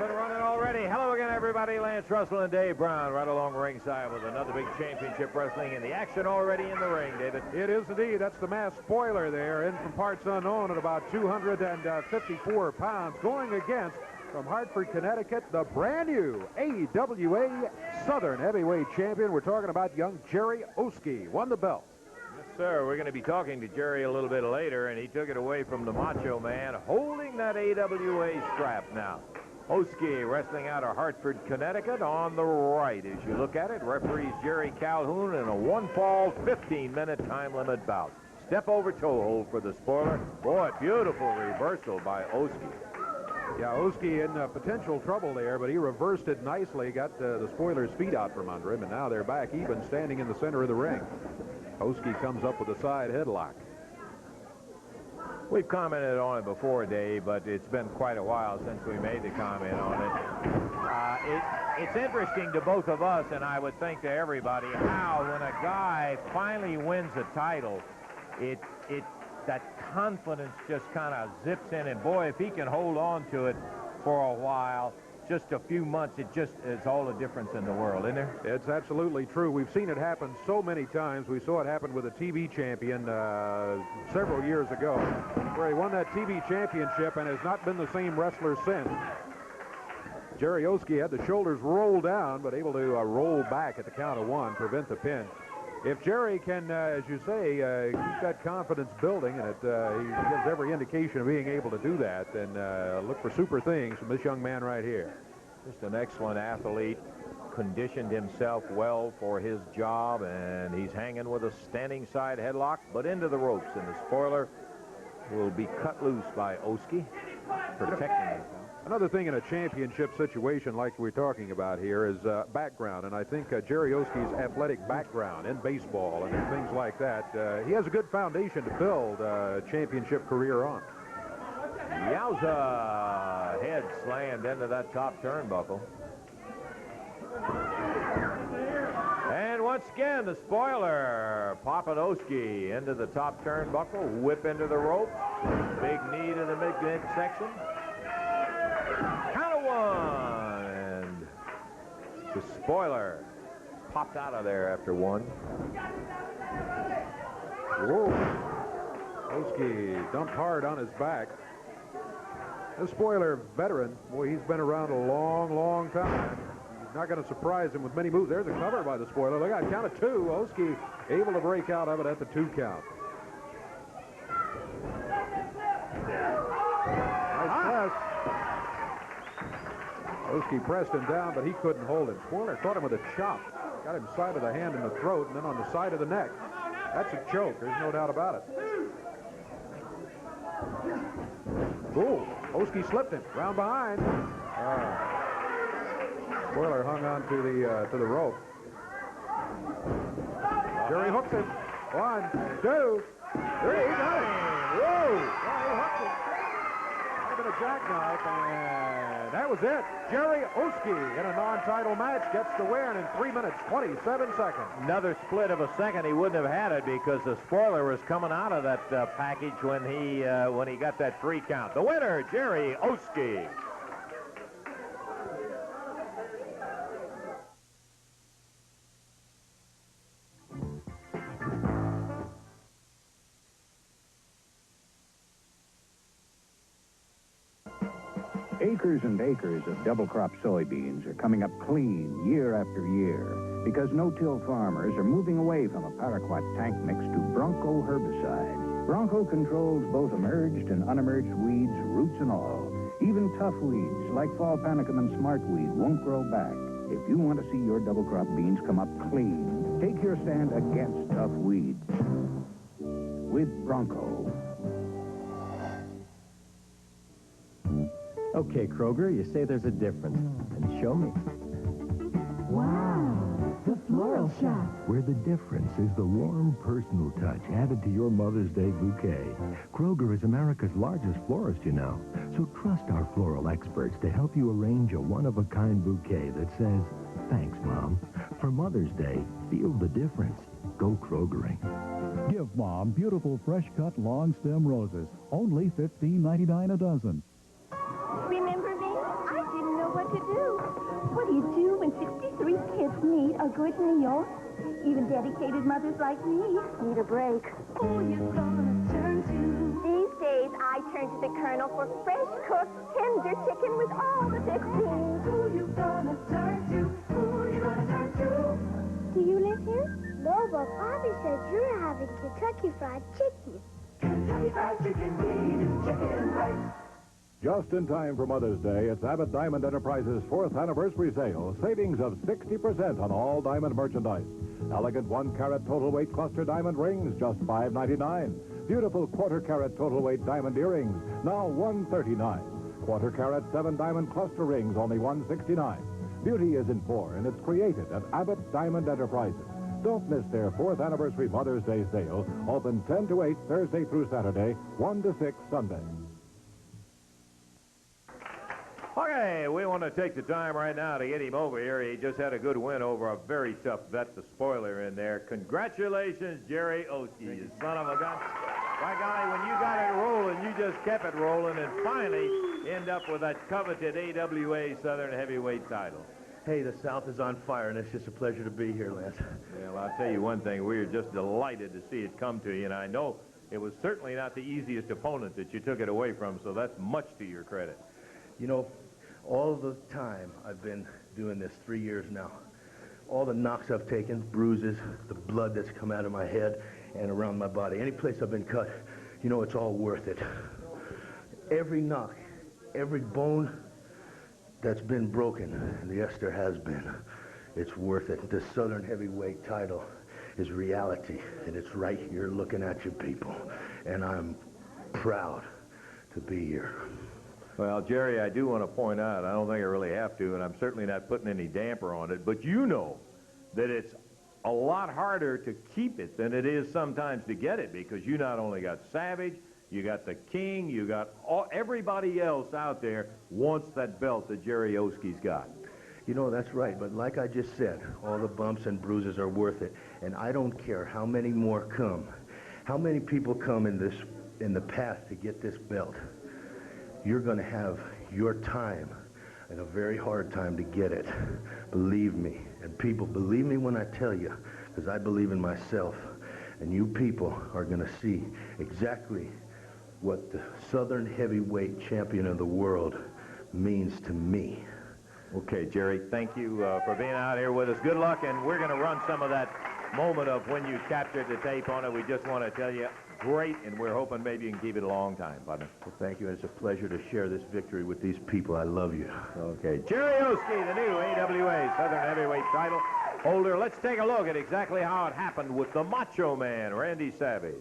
and running already. Hello again, everybody. Lance Russell and Dave Brown right along ringside with another big championship wrestling in the action already in the ring, David. It is indeed. That's the masked spoiler there, in from parts unknown at about 254 pounds, going against, from Hartford, Connecticut, the brand new AWA Southern Heavyweight Champion. We're talking about young Jerry Oski. Won the belt. Yes, sir. We're going to be talking to Jerry a little bit later, and he took it away from the Macho Man, holding that AWA strap now. Oski wrestling out of Hartford, Connecticut. On the right, as you look at it, referees Jerry Calhoun in a one-fall, 15-minute time limit bout. Step over toe hold for the spoiler. Boy, beautiful reversal by Oski. Yeah, Oski in potential trouble there, but he reversed it nicely, got the spoiler's feet out from under him, and now they're back even, standing in the center of the ring. Oski comes up with a side headlock. We've commented on it before, Dave, but it's been quite a while since we made the comment on it. It's interesting to both of us, and I would think to everybody, how when a guy finally wins a title, that confidence just kind of zips in, and boy, if he can hold on to it for a while, just a few months, it's all the difference in the world, isn't there? It's absolutely true. We've seen it happen so many times. We saw it happen with a TV champion several years ago, where he won that TV championship and has not been the same wrestler since. Jerry Oski had the shoulders rolled down, but able to roll back at the count of one, prevent the pin. If Jerry can, as you say, keep that confidence building, and he gives every indication of being able to do that, then look for super things from this young man right here. Just an excellent athlete, conditioned himself well for his job, and he's hanging with a standing side headlock, but into the ropes, and the spoiler will be cut loose by Oski, protecting himself. Another thing in a championship situation like we're talking about here is background, and I think Jerry Oski's athletic background in baseball and things like that, he has a good foundation to build a championship career on. Yowza! Head slammed into that top turnbuckle. And once again, the spoiler, popping Oski into the top turnbuckle, whip into the ropes, big knee to the midsection. Count of one, and the spoiler popped out of there after one. Whoa. Oski dumped hard on his back. The spoiler veteran, boy, he's been around a long, long time. He's not going to surprise him with many moves. There's a cover by the spoiler. Look at count of two. Oski able to break out of it at the 2 count. Nice press. Oski pressed him down, but he couldn't hold him. Spoiler caught him with a chop. Got him side of the hand in the throat, and then on the side of the neck. That's a choke. There's no doubt about it. Ooh, Oski slipped him. Round behind. Spoiler hung on to the rope. Jerry hooks it. 1, 2, 3. Got it. Whoa! Yeah, he hooked it. Might have been a jackknife, and that was it. Jerry Oski in a non-title match gets the win in 3 minutes, 27 seconds. Another split of a second. He wouldn't have had it because the spoiler was coming out of that package when he got that 3 count. The winner, Jerry Oski. Acres and acres of double-crop soybeans are coming up clean year after year because no-till farmers are moving away from a paraquat tank mix to Bronco herbicide. Bronco controls both emerged and unemerged weeds, roots and all. Even tough weeds like fall panicum and smartweed won't grow back. If you want to see your double-crop beans come up clean, take your stand against tough weeds with Bronco. Okay, Kroger, you say there's a difference. And show me. Wow, the floral shop. Where the difference is the warm, personal touch added to your Mother's Day bouquet. Kroger is America's largest florist, you know. So trust our floral experts to help you arrange a one-of-a-kind bouquet that says, thanks, Mom. For Mother's Day, feel the difference. Go Krogering. Give Mom beautiful, fresh-cut, long-stem roses. Only $15.99 a dozen. Remember me? I didn't know know what to do. What do you do when 63 kids need a good meal? Even dedicated mothers like me need a break. Who you gonna turn to? These days, I turn to the Colonel for fresh cooked, tender chicken with all the fixings. Who you gonna turn to? Who you gonna turn to? Do you live here? No, but Bobby says you're having Kentucky Fried Chicken. Kentucky Fried Chicken, we do chicken right. Just in time for Mother's Day, it's Abbott Diamond Enterprises' 4th anniversary sale. Savings of 60% on all diamond merchandise. Elegant 1-carat total weight cluster diamond rings, just $5.99. Beautiful quarter-carat total weight diamond earrings, now $139. Quarter-carat 7-diamond cluster rings, only $169. Beauty is in 4, and it's created at Abbott Diamond Enterprises. Don't miss their 4th anniversary Mother's Day sale. Open 10 to 8 Thursday through Saturday, 1 to 6 Sunday. Okay, we want to take the time right now to get him over here. He just had a good win over a very tough vet, the spoiler in there. Congratulations, Jerry Oski, you son of a gun. By golly, when you got it rolling, you just kept it rolling and finally end up with that coveted AWA Southern Heavyweight title. Hey, the South is on fire, and it's just a pleasure to be here, Lance. Well, I'll tell you one thing. We are just delighted to see it come to you, and I know it was certainly not the easiest opponent that you took it away from, so that's much to your credit. You know, all the time I've been doing this, 3 years now, all the knocks I've taken, bruises, the blood that's come out of my head and around my body, any place I've been cut, you know, it's all worth it. Every knock, every bone that's been broken, and yes, there has been, it's worth it. The Southern Heavyweight title is reality, and it's right here looking at you people, and I'm proud to be here. Well, Jerry, I do want to point out, I don't think I really have to, and I'm certainly not putting any damper on it, but you know that it's a lot harder to keep it than it is sometimes to get it, because you not only got Savage, you got the King, you got everybody else out there wants that belt that Jerry Oski's got. You know, that's right, but like I just said, all the bumps and bruises are worth it, and I don't care how many more come, how many people come in the path to get this belt. You're going to have your time and a very hard time to get it. Believe me. And people, believe me when I tell you, because I believe in myself. And you people are going to see exactly what the Southern Heavyweight Champion of the world means to me. Okay, Jerry, thank you for being out here with us. Good luck, and we're going to run some of that moment of when you captured the tape on it. We just want to tell you, great, and we're hoping maybe you can keep it a long time, partner. Well, thank you, and it's a pleasure to share this victory with these people. I love you. Okay, Jerry Oski, the new AWA Southern Heavyweight title holder. Let's take a look at exactly how it happened with the Macho Man, Randy Savage.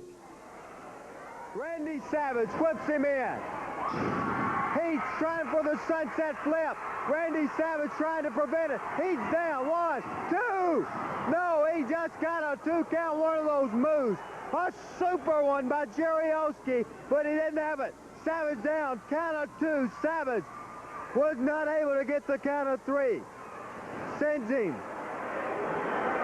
Randy Savage flips him in. He's trying for the sunset flip. Randy Savage trying to prevent it. He's down. 1, 2. No, he just got a 2 count, one of those moves. A super one by Jerry Oski, but he didn't have it. Savage down. Count of 2. Savage was not able to get the count of 3. Sends him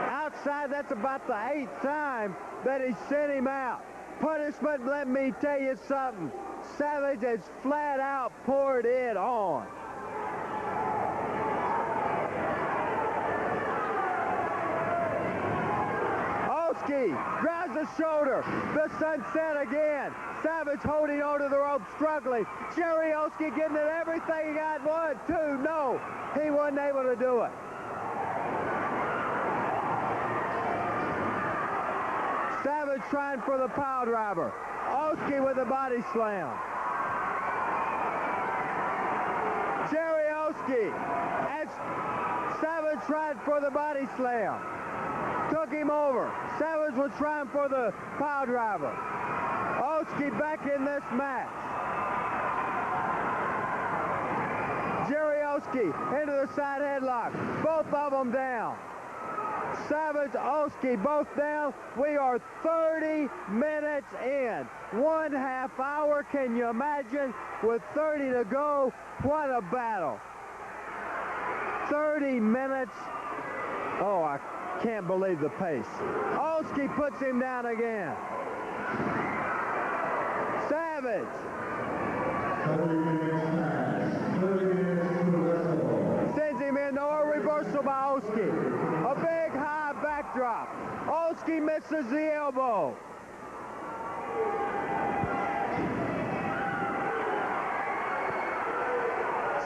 outside. That's about the 8th time that he sent him out. Punishment, let me tell you something. Savage has flat out poured it on. Oski grabs the shoulder. The sunset again. Savage holding onto the rope, struggling. Jerry Oski getting it everything he got. 1, 2, no. He wasn't able to do it. Savage trying for the power driver. Oski with a body slam. Jerry Oski, as Savage tried for the body slam. Took him over. Savage was trying for the power driver. Oski back in this match. Jerry Oski into the side headlock. Both of them down. Savage, Oski, both down. We are 30 minutes in. 1/2 hour, can you imagine? With 30 to go, what a battle. 30 minutes. Oh, I can't believe the pace. Oski puts him down again. Savage. 30 minutes match. 30 minutes to wrestle. Oski. A big high backdrop. Oski misses the elbow.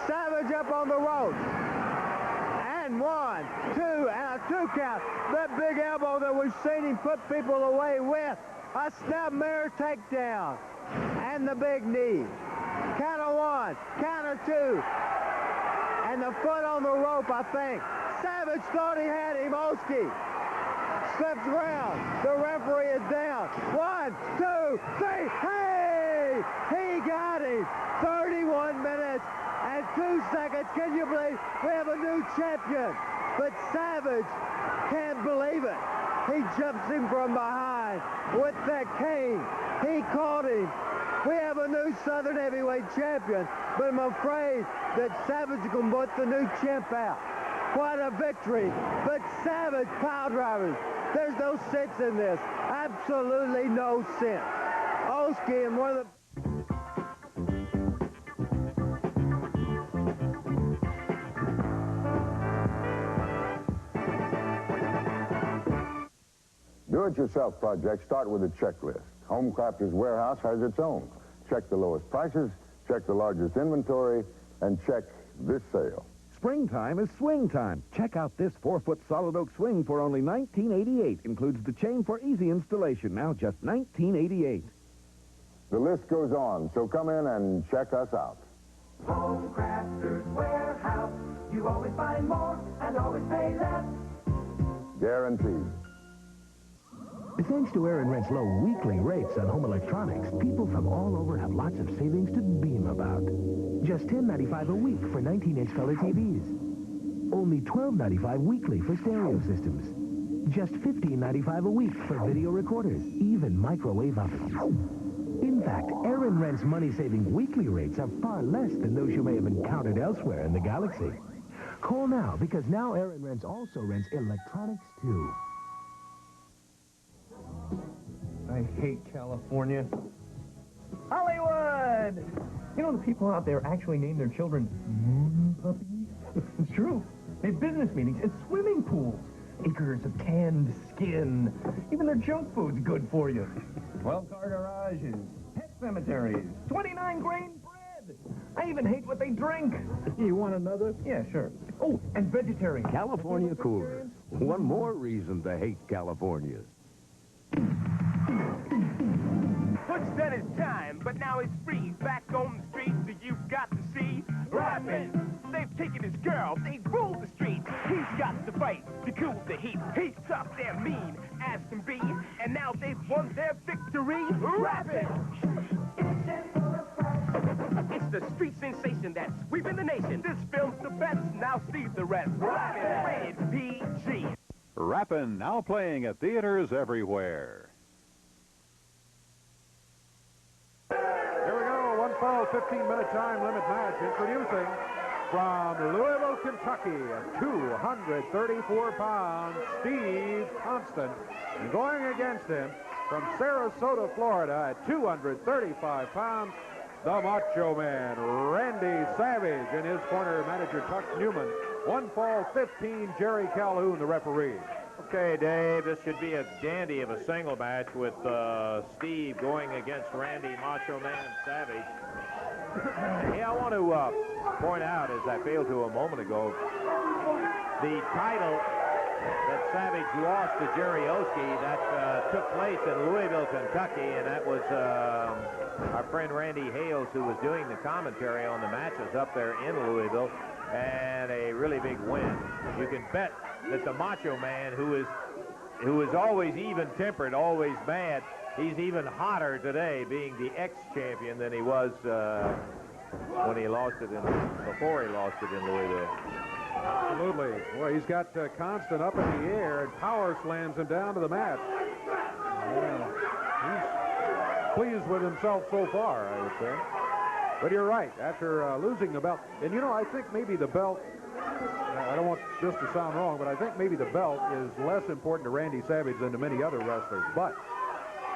Savage up on the ropes. And 1, 2, and a 2 count. That big elbow that we've seen him put people away with. A snap mirror takedown. And the big knee. Count of 1, count of 2. And the foot on the rope, I think. Savage thought he had him. Oski slips around. The referee is down. 1, 2, 3. Hey! He got him. 31 minutes and 2 seconds. Can you believe we have a new champion? But Savage can't believe it. He jumps him from behind with that cane. He caught him. We have a new Southern Heavyweight champion, but I'm afraid that Savage is going to put the new champ out. What a victory. But Savage pile drivers. There's no sense in this. Absolutely no sense. Oski and one of the... Do-it-yourself projects start with a checklist. Home Crafters Warehouse has its own. Check the lowest prices, check the largest inventory, and check this sale. Springtime is swing time. Check out this 4-foot solid oak swing for only $19.88. Includes the chain for easy installation. Now just $19.88. The list goes on, so come in and check us out. Home Crafters Warehouse. You always find more and always pay less. Guaranteed. Thanks to Aaron Rent's low weekly rates on home electronics, people from all over have lots of savings to beam about. Just $10.95 a week for 19-inch color TVs. Only $12.95 weekly for stereo systems. Just $15.95 a week for video recorders, even microwave ovens. In fact, Aaron Rent's money-saving weekly rates are far less than those you may have encountered elsewhere in the galaxy. Call now, because now Aaron Rent's also rents electronics, too. I hate California. Hollywood! You know, the people out there actually name their children puppies. It's true. They have business meetings at swimming pools. Acres of canned skin. Even their junk food's good for you. 12-car garages. Pet cemeteries. 29-grain bread. I even hate what they drink. You want another? Yeah, sure. Oh, and vegetarian. California Coolers. One more reason to hate California. What's done is time, but now it's free. Back on the streets, so you've got to see rapping. They've taken his girl, they've ruled the streets. He's got to fight to cool the heat. He's tough, they're mean as can be, and now they've won their victory. Rapping. It's the street sensation that's sweeping the nation. This film's the best, now see the rest. Rapping, rated PG. Rappin' now playing at theaters everywhere. Here we go, 1 fall, 15-minute time limit match. Introducing from Louisville, Kentucky, at 234 pounds, Steve Constant. And going against him from Sarasota, Florida, at 235 pounds, the Macho Man, Randy Savage. In his corner, manager Tuck Newman. 1 fall, 15, Jerry Calhoun, the referee. Okay, Dave, this should be a dandy of a single match with Steve going against Randy Macho Man Savage. Yeah, I want to point out, as I failed to a moment ago, the title that Savage lost to Jerry Oski, that took place in Louisville, Kentucky, and that was our friend Randy Hales, who was doing the commentary on the matches up there in Louisville, and a really big win. You can bet that the Macho Man, who is always even-tempered, always mad, he's even hotter today, being the ex-champion, than he was when he lost it before he lost it in Louisville. Absolutely. Well, he's got Constant up in the air and power slams him down to the mat. He's pleased with himself so far, I would say. But you're right, after losing the belt, and you know, I think maybe the belt, I don't want this to sound wrong, but I think maybe the belt is less important to Randy Savage than to many other wrestlers. But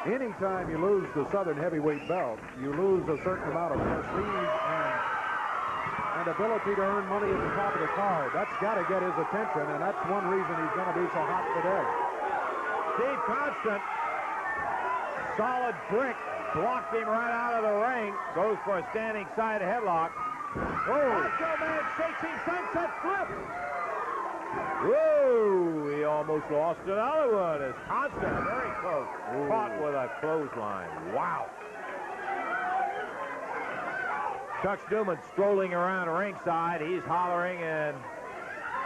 anytime you lose the Southern Heavyweight belt, you lose a certain amount of prestige and ability to earn money at the top of the card. That's got to get his attention, and that's one reason he's going to be so hot today. Steve Constant, solid brick, blocked him right out of the ring. Goes for a standing side headlock. Macho Man shakes him, sunset flip. Whoa, he almost lost another one as Constant, very close, caught with a clothesline. Wow. Chuck Newman strolling around ringside. He's hollering and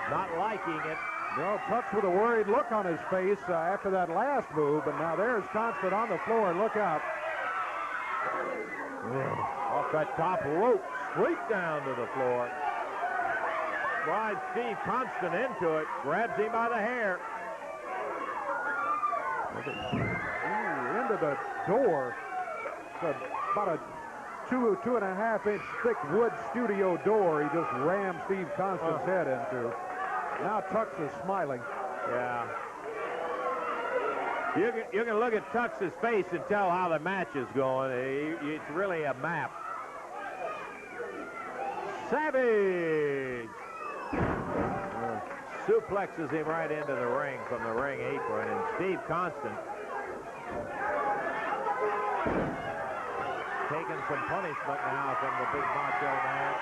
not liking it. Well, Chuck's with a worried look on his face after that last move, but now there's Constant on the floor, and look out. Off that top rope, straight down to the floor. Drives Steve Constant into it, grabs him by the hair. Ooh, into the door. It's about a 2.5 inch thick wood studio door he just rammed Steve Constant's head into. Now Tux is smiling. Yeah. You can look at Tux's face and tell how the match is going. It's really a map. Savage suplexes him right into the ring from the ring apron, and Steve Constant taking some punishment now from the big Macho Man.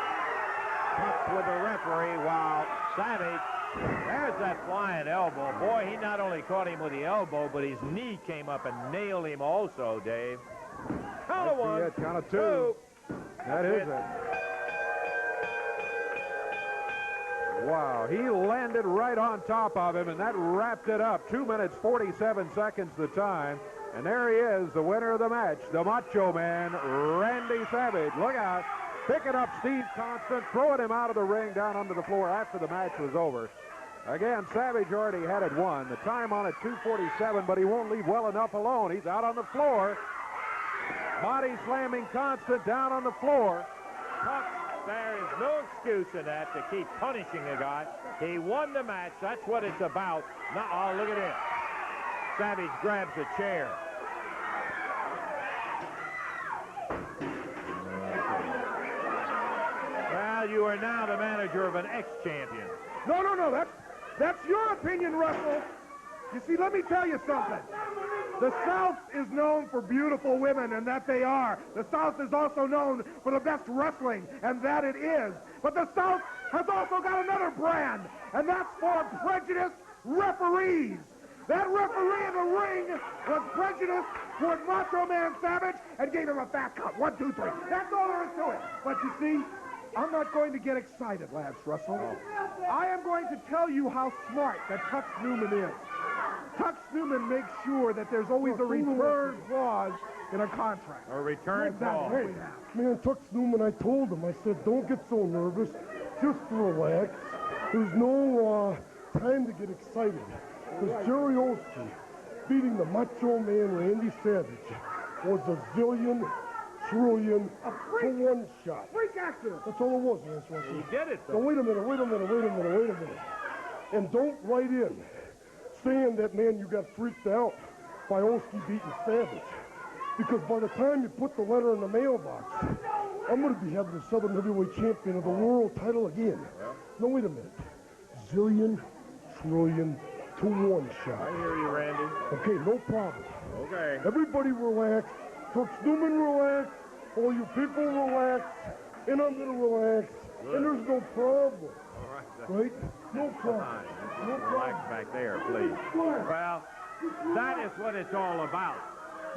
Tux with the referee while Savage, there's that flying elbow. Boy, he not only caught him with the elbow, but his knee came up and nailed him also, Dave. Count of one. Count of two. That is it. Wow, he landed right on top of him, and that wrapped it up. 2 minutes, 47 seconds the time. And there he is, the winner of the match, the Macho Man, Randy Savage. Look out. Picking up Steve Constant, throwing him out of the ring down onto the floor after the match was over. Again, Savage already had it won. The time on it, 2:47, but he won't leave well enough alone. He's out on the floor. Body slamming Constant down on the floor. There is no excuse in that to keep punishing the guy. He won the match. That's what it's about. Now, oh, look at this. Savage grabs a chair. Well, you are now the manager of an ex-champion. No. That's your opinion, Russell. You see, let me tell you something. The South is known for beautiful women, and that they are. The South is also known for the best wrestling, and that it is. But the South has also got another brand, and that's for prejudiced referees. That referee in the ring was prejudiced toward Macho Man Savage and gave him a fat cut. 1, 2, 3. That's all there is to it. But you see, I'm not going to get excited, Lance Russell. I am going to tell you how smart that Tux Newman is. Tux Newman makes sure that there's always a return clause in a contract. A return clause. Hey, man, Tux Newman, I told him, I said, don't get so nervous. Just relax. There's no time to get excited. Because Jerry Olski beating the Macho Man Randy Savage was a zillion, trillion to one shot. Freak accident. That's all it was, Lance Russell. He did it, though. Now, wait a minute. And don't write in saying that, man, you got freaked out by Olski beating Savage. Because by the time you put the letter in the mailbox, I'm going to be having the Southern Heavyweight Champion of the world title again. Well. No, wait a minute. Zillion, trillion to one shot. I hear you, Randy. Okay, no problem. Okay. Everybody relax. Tux Newman relax. All you people relax. And I'm going to relax. Good. And there's no problem. All right. Right? No problem. No problem. Relax back there, please. Well, that is what it's all about.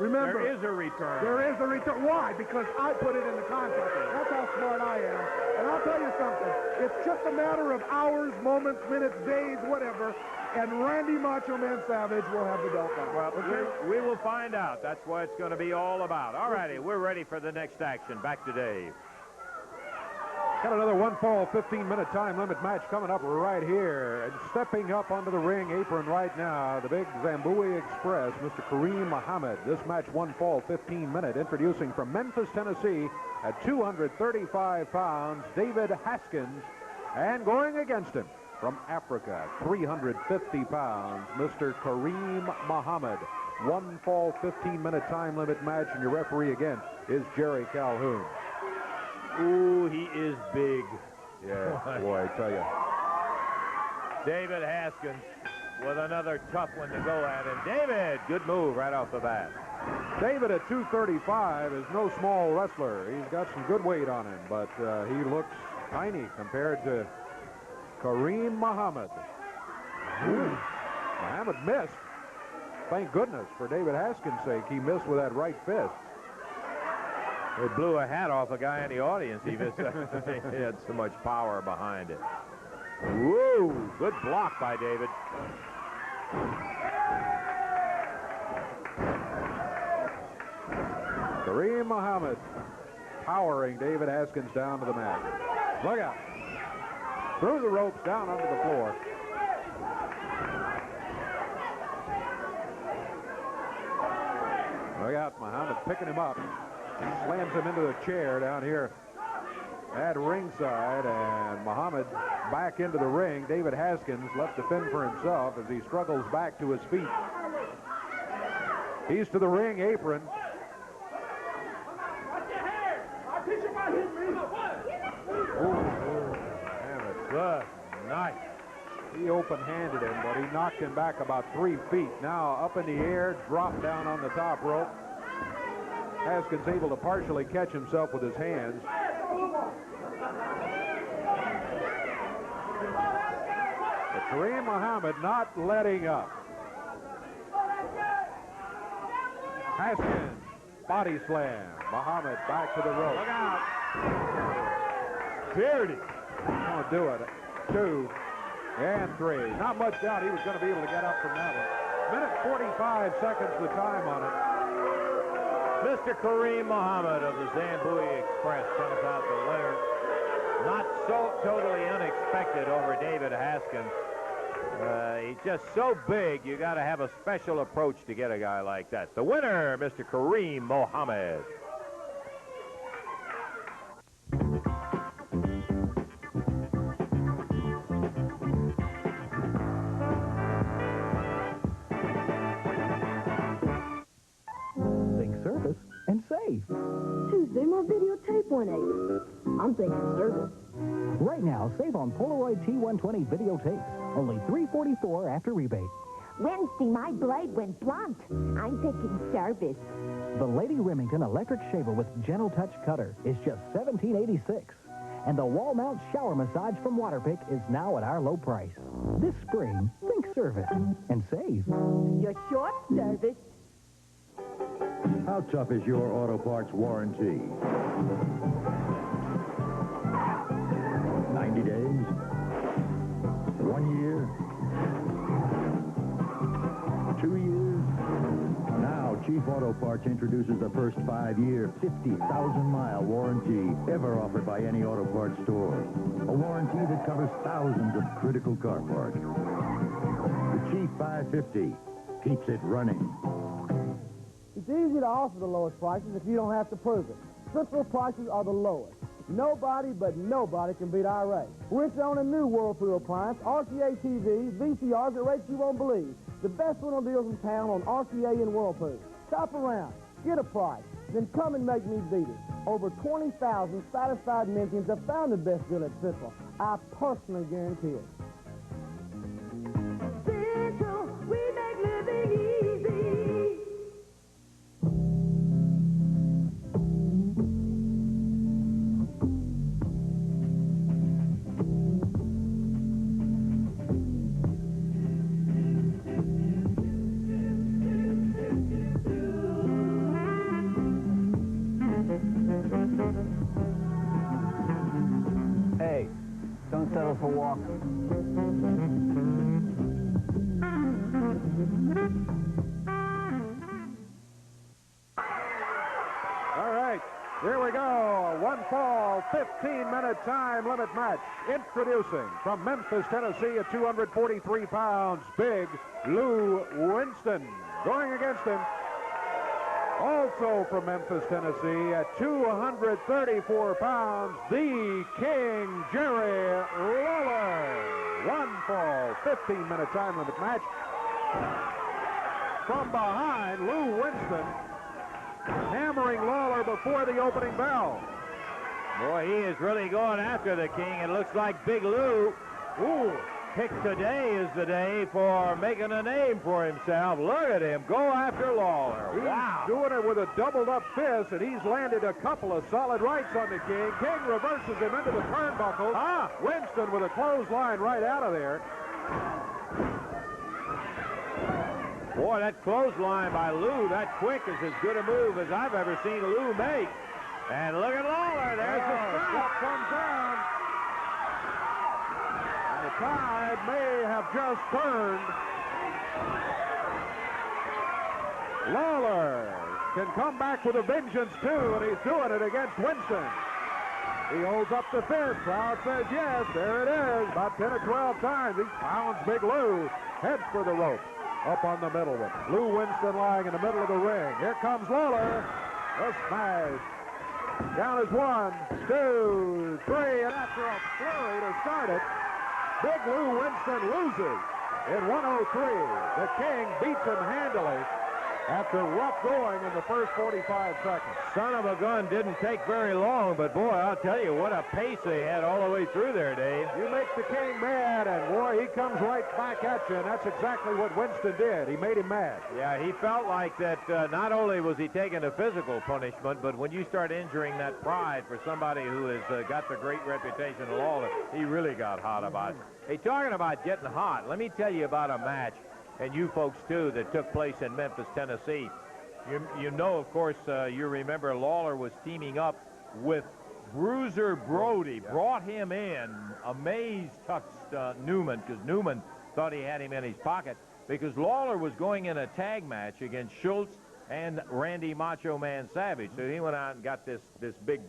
Remember, there is a return. There is a return. Why? Because I put it in the contract. That's how smart I am. And I'll tell you something. It's just a matter of hours, moments, minutes, days, whatever. And Randy Macho Man Savage will have the belt back. Well, we will find out. That's what it's going to be all about. All righty, we're ready for the next action. Back to Dave. Got another 1-fall, 15-minute time limit match coming up right here. And stepping up onto the ring apron right now, the big Zambui Express, Mr. Kareem Muhammad. This match 1-fall, 15-minute. Introducing from Memphis, Tennessee at 235 pounds, David Haskins. And going against him from Africa, 350 pounds, Mr. Kareem Muhammad. 1-fall, 15-minute time limit match, and your referee again is Jerry Calhoun. Ooh, he is big. boy, I tell you. David Haskins with another tough one to go at. And David, good move right off the bat. David at 235 is no small wrestler. He's got some good weight on him, but he looks tiny compared to Kareem Muhammad. Muhammad missed. Thank goodness, for David Haskins' sake, he missed with that right fist. It blew a hat off a guy in the audience. He missed. He had so much power behind it. Whoa! Good block by David. Kareem Muhammad powering David Haskins down to the mat. Look out. Through the ropes, down onto the floor. Look out, Muhammad picking him up. Slams him into the chair down here at ringside, and Muhammad back into the ring. David Haskins left to fend for himself as he struggles back to his feet. He's to the ring apron. Good. Nice. He open-handed him, but he knocked him back about 3 feet. Now up in the air, dropped down on the top rope. Haskins able to partially catch himself with his hands. But Kareem Muhammad not letting up. Haskins, body slam. Muhammad back to the rope. Look out. Beardy. Gonna do it. 2 and 3. Not much doubt he was going to be able to get up from that one. Minute 45 seconds the time on it. Mr. Kareem Muhammad of the Zambui Express comes out the winner. Not so totally unexpected over David Haskins. He's just so big, you got to have a special approach to get a guy like that. The winner, Mr. Kareem Muhammad. Service and save. Tuesday, more videotape 1/8. I'm thinking service. Right now, save on Polaroid T120 videotapes. Only $344 after rebate. Wednesday, my blade went blunt. I'm thinking service. The Lady Remington electric shaver with gentle touch cutter is just $17.86. And the wall mount shower massage from Waterpik is now at our low price. This spring, think service and save. Your short service. How tough is your auto parts warranty? 90 days? 1 year? 2 years? Now, Chief Auto Parts introduces the first 5-year, 50,000-mile warranty ever offered by any auto parts store. A warranty that covers thousands of critical car parts. The Chief 550 keeps it running. It's easy to offer the lowest prices if you don't have to prove it. Central prices are the lowest. Nobody but nobody can beat our rate. We're selling a new Whirlpool appliance, RCA TVs, VCRs at rates you won't believe. The best rental deals in town on RCA and Whirlpool. Shop around, get a price, then come and make me beat it. Over 20,000 satisfied Memphians have found the best deal at Central. I personally guarantee it. Central, we make living easy. Hey, don't settle for walking. All right, here we go. A one-fall, 15-minute time limit match. Introducing from Memphis, Tennessee, at 243 pounds, Big Lou Winston. Going against him, also from Memphis, Tennessee, at 234 pounds, the King, Jerry Lawler. One fall, 15-minute time limit match. From behind, Lou Winston hammering Lawler before the opening bell. Boy, he is really going after the King. It looks like Big Lou, picked today is the day for making a name for himself. Look at him go after Lawler. He's doing it with a doubled-up fist, and he's landed a couple of solid rights on the King. King reverses him into the turnbuckle. Winston with a clothesline right out of there. Boy, that clothesline by Lou, that quick, is as good a move as I've ever seen Lou make. And look at Lawler. There's the strap. Comes down. And the tide may have just turned. Lawler can come back with a vengeance, too, and he's doing it against Winston. He holds up the fist. Crowd says yes. There it is. About 10 or 12 times. He pounds Big Lou. Heads for the rope. Up on the middle one. Lou Winston lying in the middle of the ring. Here comes Lawler. The smash. Down is 1, 2, 3, and after a flurry to start it, Big Lou Winston loses in 103. The King beats him handily after rough going in the first 45 seconds. Son of a gun didn't take very long, but boy, I'll tell you what a pace they had all the way through there, Dave. You make the King mad, and boy, he comes right back at you, and that's exactly what Winston did. He made him mad. Yeah, he felt like that not only was he taking a physical punishment, but when you start injuring that pride for somebody who has got the great reputation of Lawler, he really got hot about it. Hey, talking about getting hot, let me tell you about a match, and you folks too, that took place in Memphis, Tennessee. You know, of course, you remember Lawler was teaming up with Bruiser Brody. Brought him in, amazed Newman, because Newman thought he had him in his pocket, because Lawler was going in a tag match against Schultz and Randy Macho Man Savage. So he went out and got this big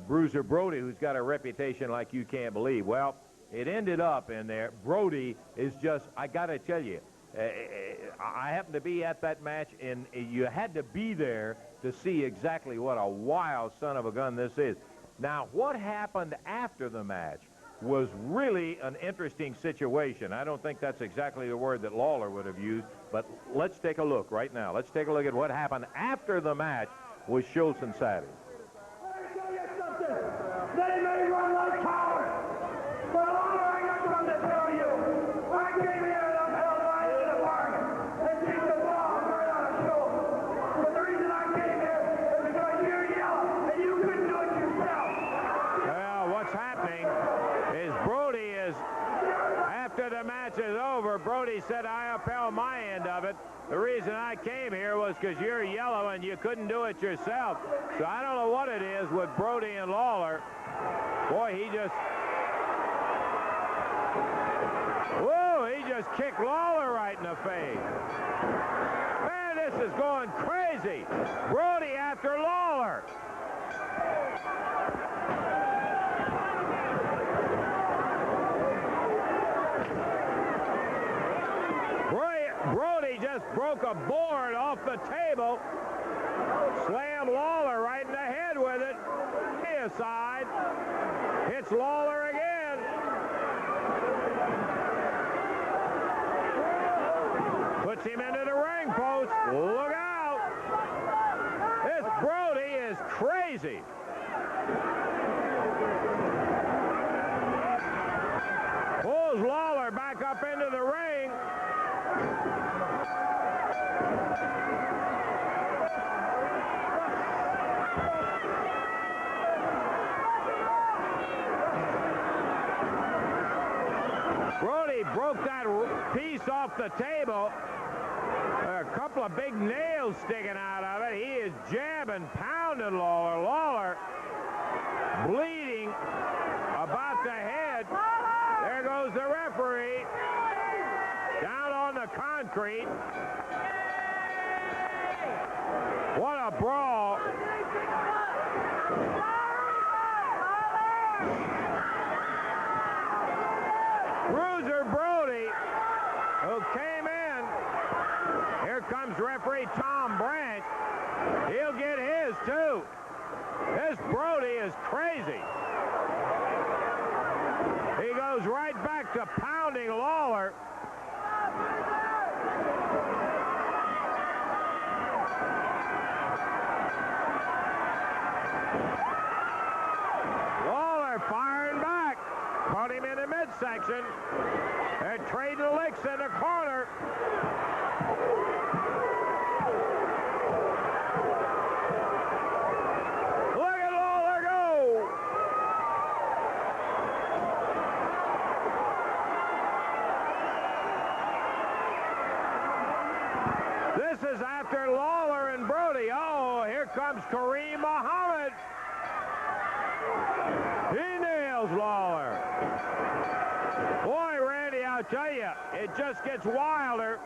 Bruiser Brody, who's got a reputation like you can't believe. Well, it ended up in there. Brody is just, I got to tell you, I happened to be at that match, and you had to be there to see exactly what a wild son of a gun this is. Now, what happened after the match was really an interesting situation. I don't think that's exactly the word that Lawler would have used, but let's take a look right now. Let's take a look at what happened after the match with Schultz and Savage. They may run like cowards, but Lawler, I got something to tell you. I came here and upheld right in the bargain and beat the ball right out of Schultz. But the reason I came here is because you're yellow and you couldn't do it yourself. Well, what's happening is Brody is, after the match is over, Brody said, I upheld my end of it. The reason I came here was because you're yellow and you couldn't do it yourself. So I don't know what it is with Brody and Lawler. Boy, he just kicked Lawler right in the face. Man, this is going crazy. Brody after Lawler. Brody just broke a board off the table, slammed Lawler right in the head with it. Aside, hits Lawler again. Puts him into the ring post. Look out. This Brody is crazy. Pulls Lawler back up into the ring. Brody broke that piece off the table. A couple of big nails sticking out of it. He is jabbing, pounding Lawler. Lawler bleeding about the head. There goes the referee. Down on the concrete. What a brawl. Bruiser Brody, who came in. Here comes referee Tom Branch. He'll get his, too. This Brody is crazy. He goes right back to pounding Lawler. Caught him in the midsection. They're trading licks in the corner. Look at Lawler go. This is after Lawler and Brody. Oh, here comes Kareem Muhammad. He nails Lawler. Boy, Randy, I'll tell you, it just gets wilder.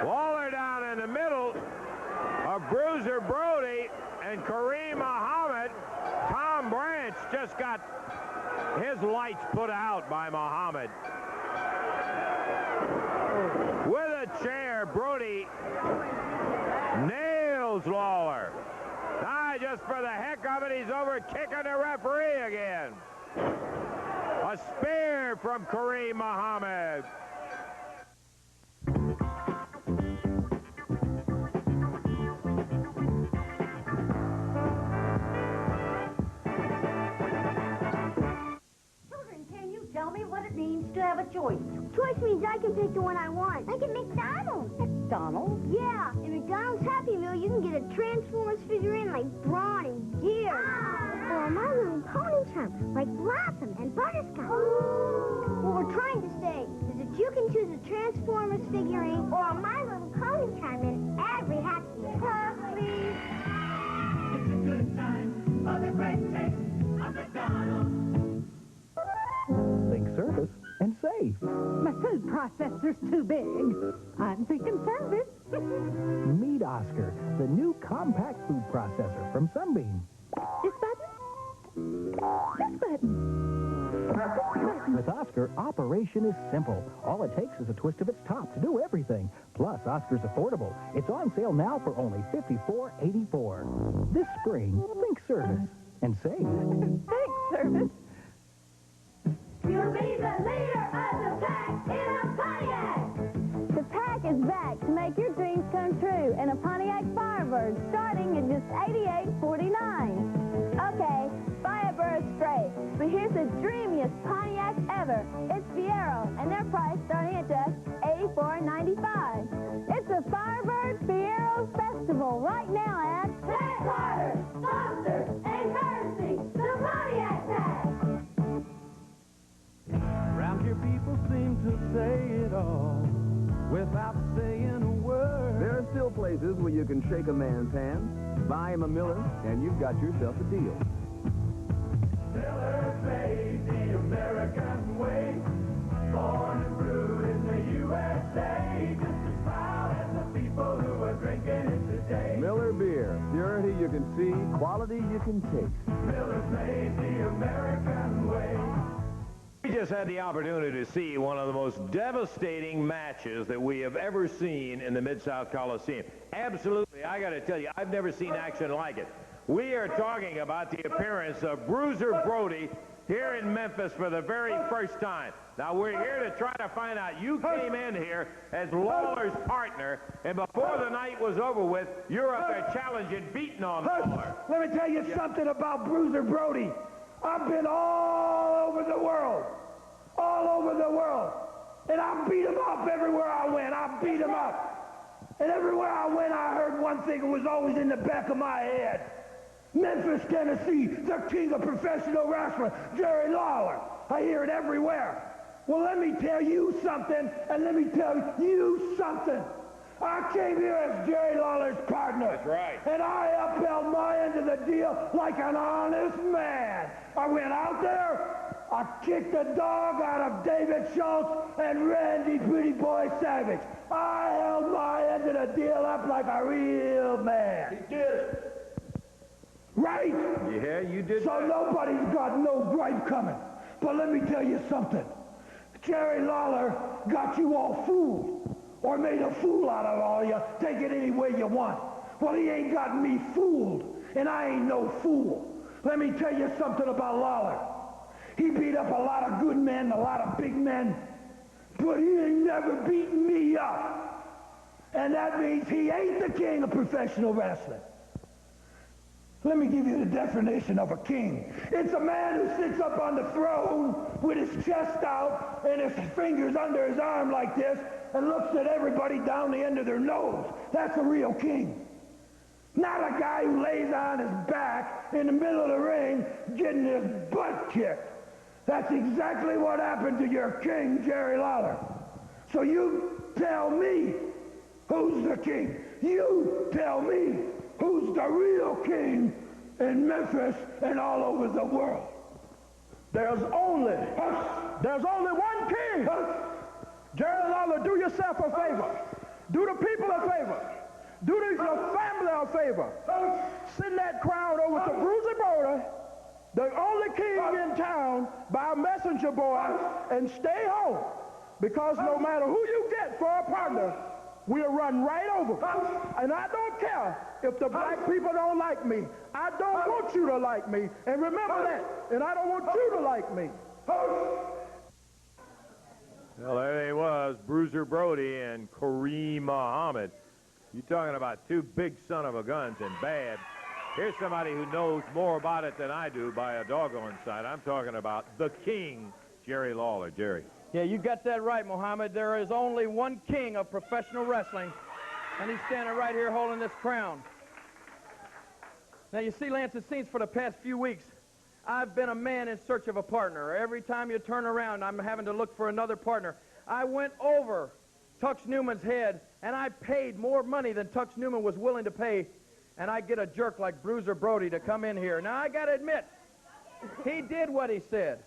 Lawler down in the middle of Bruiser Brody and Kareem Muhammad. Tom Branch just got his lights put out by Muhammad. With a chair, Brody nails Lawler. Now, just for the heck of it, he's over kicking the referee again. A spear from Kareem Muhammad. Children, can you tell me what it means to have a choice? Choice means I can pick the one I want. Like at McDonald's. McDonald's? Yeah. In McDonald's Happy Meal, you can get a Transformers figurine like Brawn and Gear. Or a My Little Pony charm like Blossom and Butterscotch. What we're trying to say is that you can choose a Transformers figurine or a My Little Pony charm in every Happy Meal. Please. It's a good time for the great taste of McDonald's. Think service and save. My food processor's too big. I'm thinking service. Meet Oscar, the new compact food processor from Sunbeam. This button? This button. With Oscar, operation is simple. All it takes is a twist of its top to do everything. Plus, Oscar's affordable. It's on sale now for only $54.84. This spring, think service and save. Thanks, service. You'll be the leader of the pack in a Pontiac. The pack is back to make your dreams come true in a Pontiac Firebird starting at just $88.49. Okay, Firebird's great, but here's the dreamiest Pontiac ever. It's Fiero, and they're priced starting at just $84.95. It's the Firebird Fiero Festival right now at Pack Carter, Foster, and Courtesy, the Pontiac Pack. Around here people seem to say it all without saying a word. There are still places where you can shake a man's hand, buy him a Miller, and you've got yourself a deal. Miller's May, the American way, born and brewed in the USA, just as proud as the people who are drinking it today. Miller Beer. Purity you can see, quality you can taste. Miller's May, the American way. We just had the opportunity to see one of the most devastating matches that we have ever seen in the Mid-South Coliseum. Absolutely, I got to tell you, I've never seen action like it. We are talking about the appearance of Bruiser Brody here in Memphis for the very first time. Now, we're here to try to find out. You came in here as Lawler's partner, and before the night was over with, you're up there challenging, beating on Lawler. Let me tell you something about Bruiser Brody. I've been all over the world. And I beat him up everywhere I went. I beat him up. And everywhere I went, I heard one thing that was always in the back of my head. Memphis, Tennessee, the king of professional wrestling, Jerry Lawler. I hear it everywhere. Well, let me tell you something, and let me tell you something. I came here as Jerry Lawler's partner. That's right. And I upheld my end of the deal like an honest man. I went out there, I kicked the dog out of David Schultz and Randy Pretty Boy Savage. I held my end of the deal up like a real man. He did it. Right? Yeah, you did. So nobody's got no gripe coming. But let me tell you something. Jerry Lawler got you all fooled. Or made a fool out of all you. Take it any way you want. Well, he ain't got me fooled. And I ain't no fool. Let me tell you something about Lawler. He beat up a lot of good men, a lot of big men. But he ain't never beaten me up. And that means he ain't the king of professional wrestling. Let me give you the definition of a king. It's a man who sits up on the throne with his chest out and his fingers under his arm like this and looks at everybody down the end of their nose. That's a real king. Not a guy who lays on his back in the middle of the ring getting his butt kicked. That's exactly what happened to your king, Jerry Lawler. So you tell me who's the king. You tell me who's the real king in Memphis and all over the world. There's only one king. Jerry Lawler, do yourself a favor. Do the people a favor. Do your family a favor. Send that crowd over to Bruiser Brody, the only king in town, by a messenger boy, and stay home. Because no matter who you get for a partner, we'll run right over. And I don't care if the black people don't like me. I don't want you to like me. And remember that. And I don't want you to like me. Well, there he was, Bruiser Brody and Kareem Muhammad. You're talking about two big son of a guns and bad. Here's somebody who knows more about it than I do by a doggone sight. I'm talking about the king, Jerry Lawler. Jerry. Yeah, you got that right, Muhammad. There is only one king of professional wrestling, and he's standing right here holding this crown. Now, you see, Lance, it seems for the past few weeks, I've been a man in search of a partner. Every time you turn around, I'm having to look for another partner. I went over Tux Newman's head, and I paid more money than Tux Newman was willing to pay, and I get a jerk like Bruiser Brody to come in here. Now, I got to admit, he did what he said.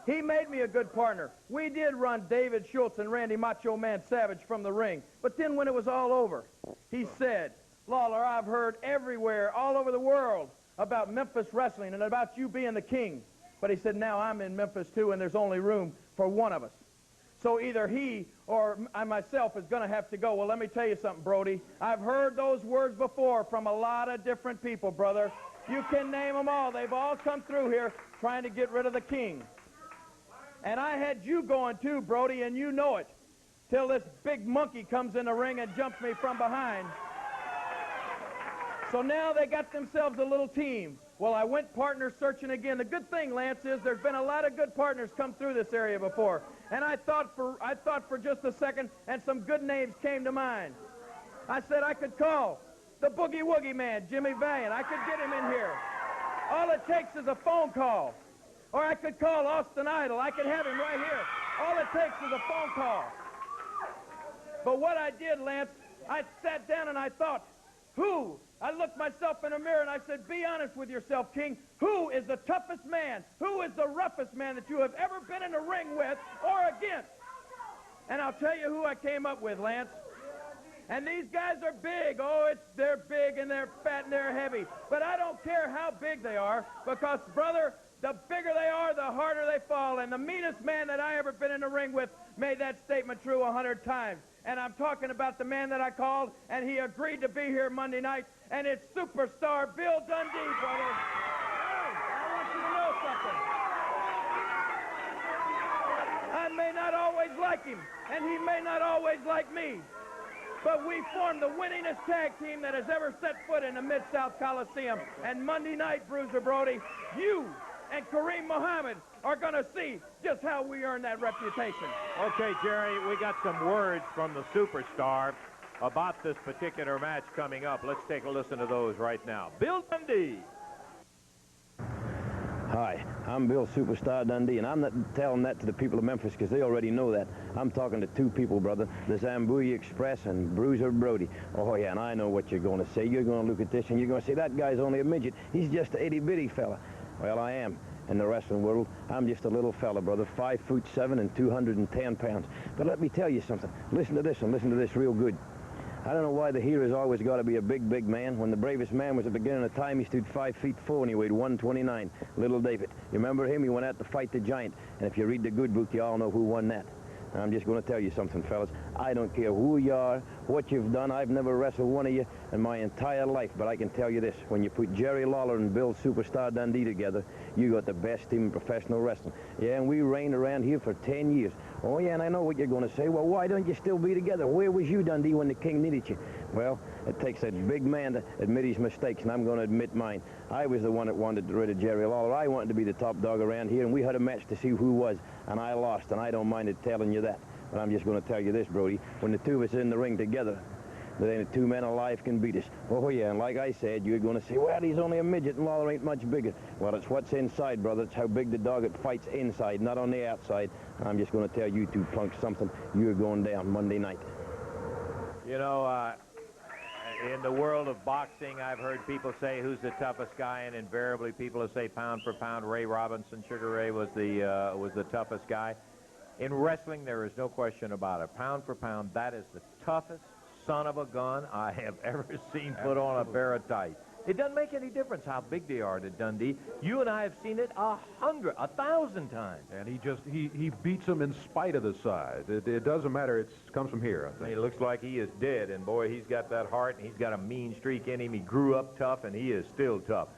He made me a good partner. We did run David Schultz and Randy Macho Man Savage from the ring. But then when it was all over, he said, Lawler, I've heard everywhere, all over the world, about Memphis wrestling and about you being the king. But he said, now I'm in Memphis too, and there's only room for one of us. So either he or I myself is going to have to go. Well, let me tell you something, Brody. I've heard those words before from a lot of different people, brother. You can name them all. They've all come through here trying to get rid of the king. And I had you going too, Brody, and you know it, till this big monkey comes in the ring and jumps me from behind. So now they got themselves a little team. Well, I went partner searching again. The good thing, Lance, is there's been a lot of good partners come through this area before. And I thought for just a second, and some good names came to mind. I said I could call the Boogie Woogie Man, Jimmy Valiant. I could get him in here. All it takes is a phone call. Or I could call Austin Idol. I could have him right here. All it takes is a phone call. But what I did, Lance, I sat down and I thought, who? I looked myself in the mirror and I said, be honest with yourself, King. Who is the toughest man? Who is the roughest man that you have ever been in a ring with or against? And I'll tell you who I came up with, Lance. And these guys are big. Oh, they're big and they're fat and they're heavy. But I don't care how big they are because, brother, the bigger they are, the harder they fall. And the meanest man that I ever been in a ring with made that statement true 100 times. And I'm talking about the man that I called, and he agreed to be here Monday night, and it's superstar Bill Dundee, brother. Hey, I want you to know something. I may not always like him, and he may not always like me, but we formed the winningest tag team that has ever set foot in the Mid-South Coliseum. And Monday night, Bruiser Brody, you and Kareem Muhammad are going to see just how we earn that reputation. Okay, Jerry, we got some words from the superstar about this particular match coming up. Let's take a listen to those right now. Bill Dundee. Hi, I'm Bill Superstar Dundee, and I'm not telling that to the people of Memphis because they already know that. I'm talking to two people, brother, the Zambouille Express and Bruiser Brody. Oh, yeah, and I know what you're going to say. You're going to look at this, and you're going to say, that guy's only a midget. He's just a itty-bitty fella. Well, I am. In the wrestling world, I'm just a little fella, brother, 5'7" and 210 pounds. But let me tell you something. Listen to this, and listen to this real good. I don't know why the hero's always got to be a big, big man. When the bravest man was at the beginning of time, he stood 5'4" and he weighed 129. Little David. You remember him? He went out to fight the giant. And if you read the good book, you all know who won that. And I'm just going to tell you something, fellas. I don't care who you are, what you've done. I've never wrestled one of you in my entire life, but I can tell you this. When you put Jerry Lawler and Bill Superstar Dundee together, you got the best team in professional wrestling. Yeah, and we reigned around here for 10 years. Oh, yeah, and I know what you're going to say. Well, why don't you still be together? Where was you, Dundee, when the king needed you? Well, it takes a big man to admit his mistakes, and I'm going to admit mine. I was the one that wanted to get rid of Jerry Lawler. I wanted to be the top dog around here, and we had a match to see who was, and I lost, and I don't mind it telling you that. But I'm just going to tell you this, Brody. When the two of us are in the ring together, there ain't two men alive can beat us. Oh, yeah, and like I said, you're going to say, well, he's only a midget and Lawler ain't much bigger. Well, it's what's inside, brother. It's how big the dog it fights inside, not on the outside. And I'm just going to tell you two punks something. You're going down Monday night. You know, in the world of boxing, I've heard people say who's the toughest guy, and invariably people will say pound for pound, Ray Robinson. Sugar Ray was the toughest guy. In wrestling, there is no question about it. Pound for pound, that is the toughest son of a gun I have ever seen put on a pair of tights. It doesn't make any difference how big they are to Dundee. You and I have seen it 1,000 times. And he beats them in spite of the size. It doesn't matter. It comes from here, I think. He looks like he is dead, and boy, he's got that heart, and he's got a mean streak in him. He grew up tough, and he is still tough.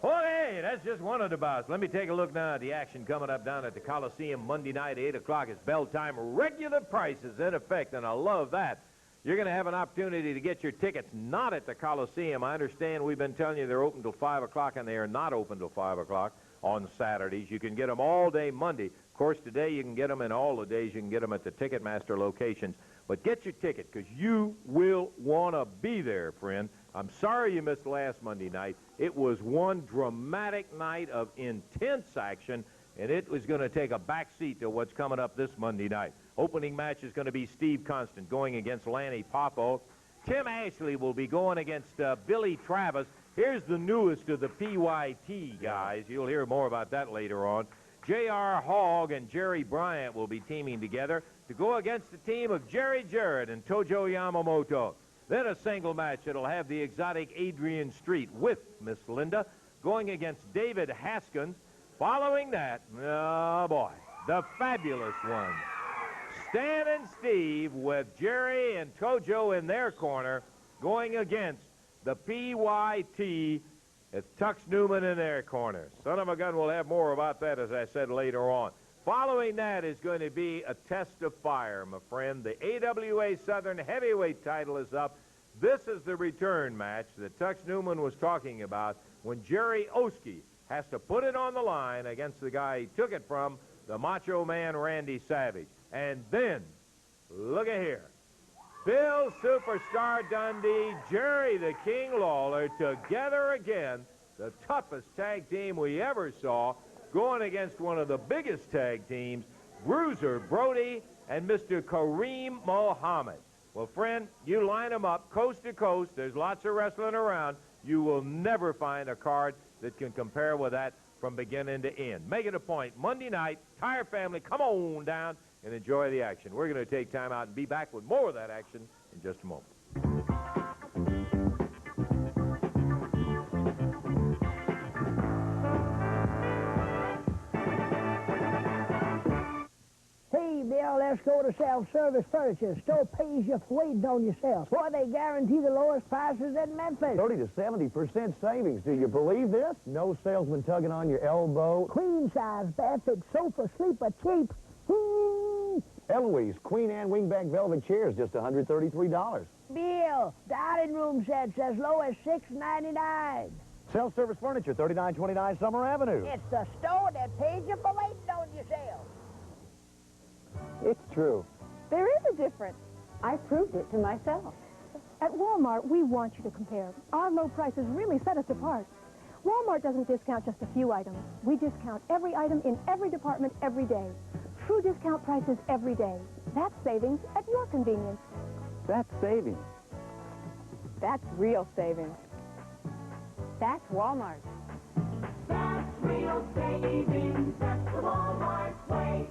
Oh, hey, that's just one of the bouts. Let me take a look now at the action coming up down at the Coliseum Monday night, 8 o'clock. It's bell time. Regular prices in effect, and I love that. You're going to have an opportunity to get your tickets not at the Coliseum. I understand we've been telling you they're open till 5 o'clock, and they are not open till 5 o'clock on Saturdays. You can get them all day Monday. Of course, today you can get them, and all the days you can get them at the Ticketmaster locations. But get your ticket, because you will want to be there, friend. I'm sorry you missed last Monday night. It was one dramatic night of intense action, and it was going to take a back seat to what's coming up this Monday night. Opening match is going to be Steve Constant going against Lanny Poffo. Tim Ashley will be going against Billy Travis. Here's the newest of the PYT guys. You'll hear more about that later on. J.R. Hogg and Jerry Bryant will be teaming together to go against the team of Jerry Jarrett and Tojo Yamamoto. Then a single match that'll have the exotic Adrian Street with Miss Linda going against David Haskins. Following that, oh boy, the fabulous one. Stan and Steve with Jerry and Tojo in their corner going against the PYT with Tux Newman in their corner. Son of a gun, we'll have more about that, as I said, later on. Following that is going to be a test of fire, my friend. The AWA Southern Heavyweight title is up. This is the return match that Tux Newman was talking about when Jerry Oski has to put it on the line against the guy he took it from, the Macho Man Randy Savage. And then, look at here. Bill Superstar Dundee, Jerry the King Lawler, together again, the toughest tag team we ever saw, going against one of the biggest tag teams, Bruiser Brody and Mr. Kareem Muhammad. Well, friend, you line them up coast to coast. There's lots of wrestling around. You will never find a card that can compare with that from beginning to end. Make it a point. Monday night, entire family, come on down and enjoy the action. We're going to take time out and be back with more of that action in just a moment. Hey, Bill, let's go to self-service furniture. Store pays you for waiting on yourself. Boy, they guarantee the lowest prices in Memphis. 30 to 70% savings. Do you believe this? No salesman tugging on your elbow. Queen-size bath-fix sofa sleeper cheap. Eloise, Queen Anne wingback velvet chairs, just $133. Bill, dining room sets as low as $6.99. Self-service furniture, 3929 Summer Avenue. It's the store that pays you for waiting on yourself. It's true. There is a difference. I proved it to myself. At Walmart, we want you to compare. Our low prices really set us apart. Walmart doesn't discount just a few items. We discount every item in every department every day. True discount prices every day. That's savings at your convenience. That's savings. That's real savings. That's Walmart. That's real savings. That's the Walmart way.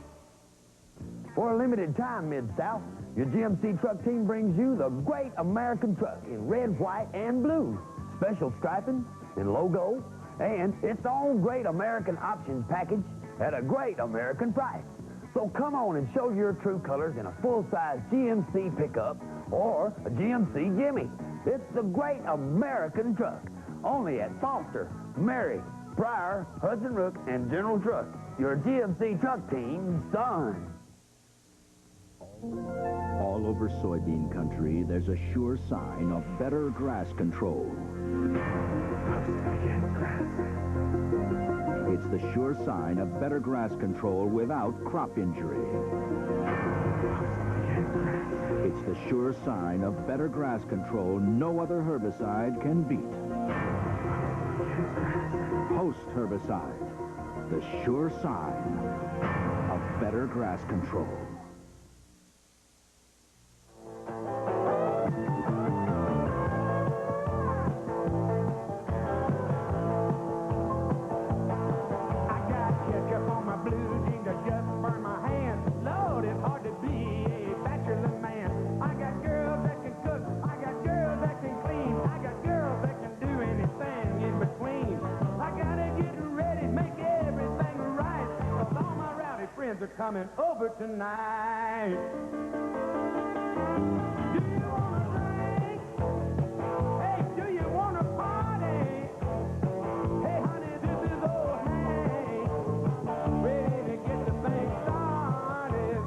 For a limited time, Mid-South, your GMC truck team brings you the Great American Truck in red, white, and blue. Special striping and logo, and its own Great American Options package at a great American price. So come on and show your true colors in a full-size GMC pickup or a GMC Jimmy. It's the great American truck. Only at Foster, Mary, Pryor, Hudson Rook, and General Truck. Your GMC truck team's son. All over soybean country, there's a sure sign of better grass control. It's the sure sign of better grass control without crop injury. It's the sure sign of better grass control no other herbicide can beat. Post herbicide, the sure sign of better grass control. Are coming over tonight. Do you want to drink? Hey, do you want to party? Hey, honey, this is old Hank, ready to get the thing started.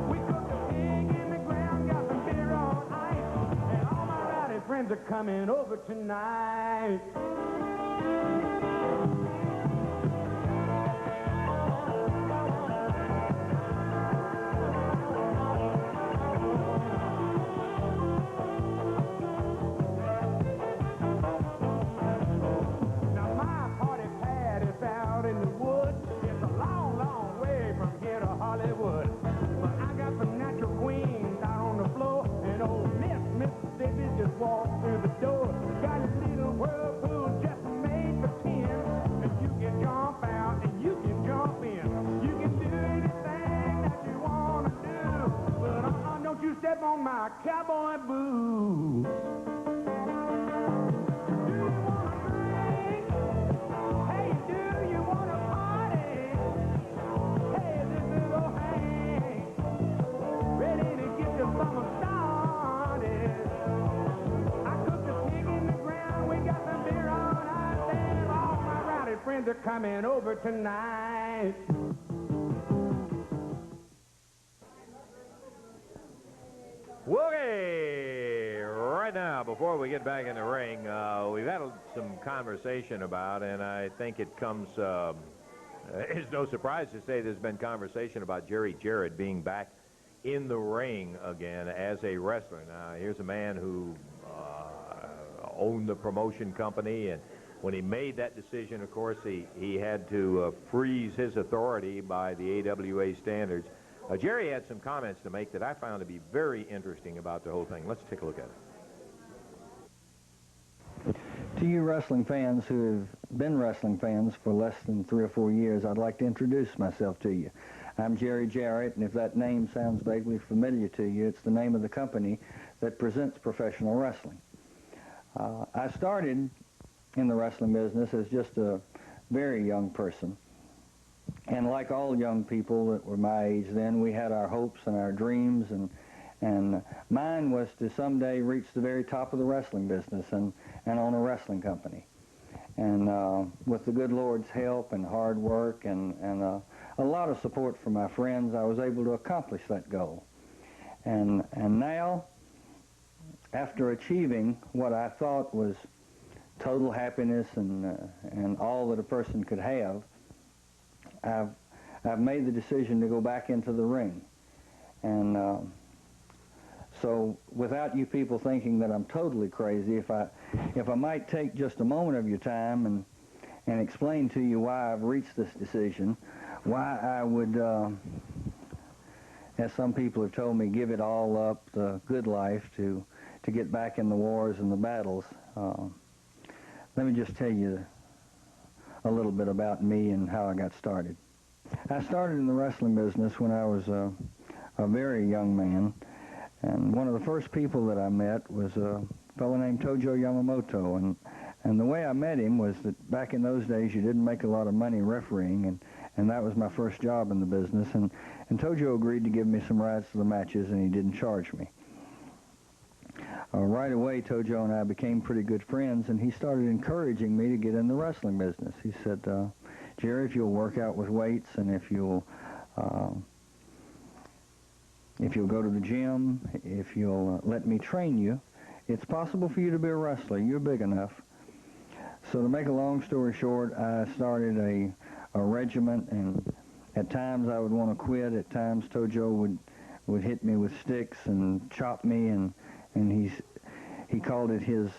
We cooked a pig in the ground, got some beer on ice, and all my rowdy friends are coming over tonight. Walk through the door, got a little whirlpool just made for 10, and you can jump out and you can jump in. You can do anything that you want to do, but don't you step on my cowboy boots. Do you want to drink? Hey, do you want to party? Hey, this is old Hank, ready to get your summer started. Friends are coming over tonight. Okay, right now, before we get back in the ring, we've had some conversation about, and I think it comes, it's no surprise to say there's been conversation about Jerry Jarrett being back in the ring again as a wrestler. Now, here's a man who owned the promotion company, and when he made that decision, of course, he had to freeze his authority by the AWA standards. Jerry had some comments to make that I found to be very interesting about the whole thing. Let's take a look at it. To you wrestling fans who have been wrestling fans for less than 3 or 4 years, I'd like to introduce myself to you. I'm Jerry Jarrett, and if that name sounds vaguely familiar to you, it's the name of the company that presents professional wrestling. I started in the wrestling business as just a very young person. And like all young people that were my age then, we had our hopes and our dreams, and mine was to someday reach the very top of the wrestling business and own a wrestling company. And with the good Lord's help and hard work and a lot of support from my friends, I was able to accomplish that goal. And now, after achieving what I thought was total happiness and all that a person could have, I've made the decision to go back into the ring. And so without you people thinking that I'm totally crazy, if I might take just a moment of your time and explain to you why I've reached this decision, why I would, as some people have told me, give it all up, the good life, to get back in the wars and the battles. Let me just tell you a little bit about me and how I got started. I started in the wrestling business when I was a very young man, and one of the first people that I met was a fellow named Tojo Yamamoto, and the way I met him was that back in those days you didn't make a lot of money refereeing, and that was my first job in the business. And Tojo agreed to give me some rides to the matches, and he didn't charge me. Right away, Tojo and I became pretty good friends, and he started encouraging me to get in the wrestling business. He said, Jerry, if you'll work out with weights, and if you'll go to the gym, if you'll let me train you, it's possible for you to be a wrestler. You're big enough. So to make a long story short, I started a regiment, and at times I would want to quit. At times Tojo would hit me with sticks and chop me, and he called it his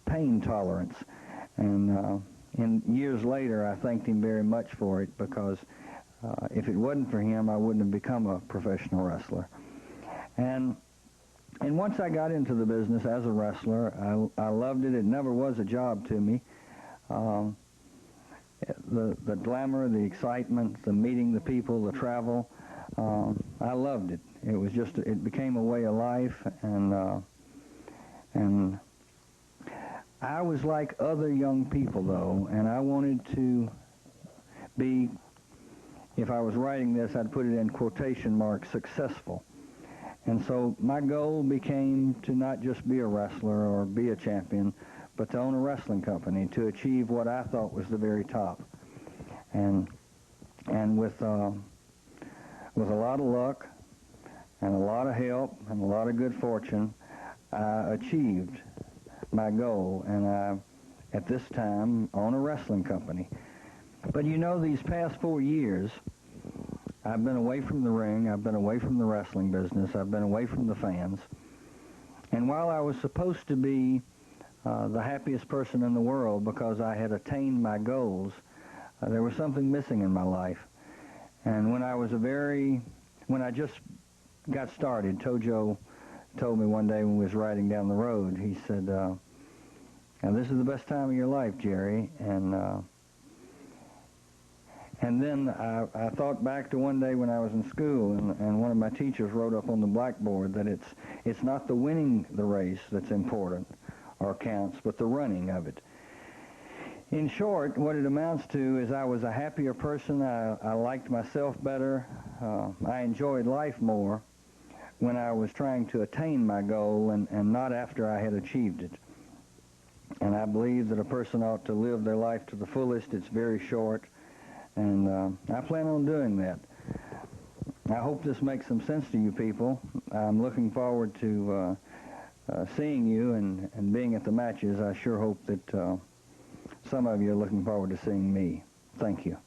pain tolerance. And years later, I thanked him very much for it, because if it wasn't for him, I wouldn't have become a professional wrestler. And once I got into the business as a wrestler, I loved it. It never was a job to me. The glamour, the excitement, the meeting the people, the travel, I loved it. It was just, it became a way of life, and I was like other young people, though, and I wanted to be, if I was writing this, I'd put it in quotation marks, successful. And so my goal became to not just be a wrestler or be a champion, but to own a wrestling company, to achieve what I thought was the very top. And with a lot of luck and a lot of help and a lot of good fortune, I achieved my goal, and I, at this time, own a wrestling company. But you know, these past 4 years, I've been away from the ring, I've been away from the wrestling business, I've been away from the fans. And while I was supposed to be the happiest person in the world because I had attained my goals, there was something missing in my life. And when I just got started, Tojo told me one day when we was riding down the road, he said, now this is the best time of your life, Jerry. And then I thought back to one day when I was in school, and one of my teachers wrote up on the blackboard that it's not the winning the race that's important or counts, but the running of it. In short, what it amounts to is I was a happier person. I liked myself better. I enjoyed life more when I was trying to attain my goal and not after I had achieved it. And I believe that a person ought to live their life to the fullest. It's very short. And I plan on doing that. I hope this makes some sense to you people. I'm looking forward to seeing you and being at the matches. I sure hope that some of you are looking forward to seeing me. Thank you.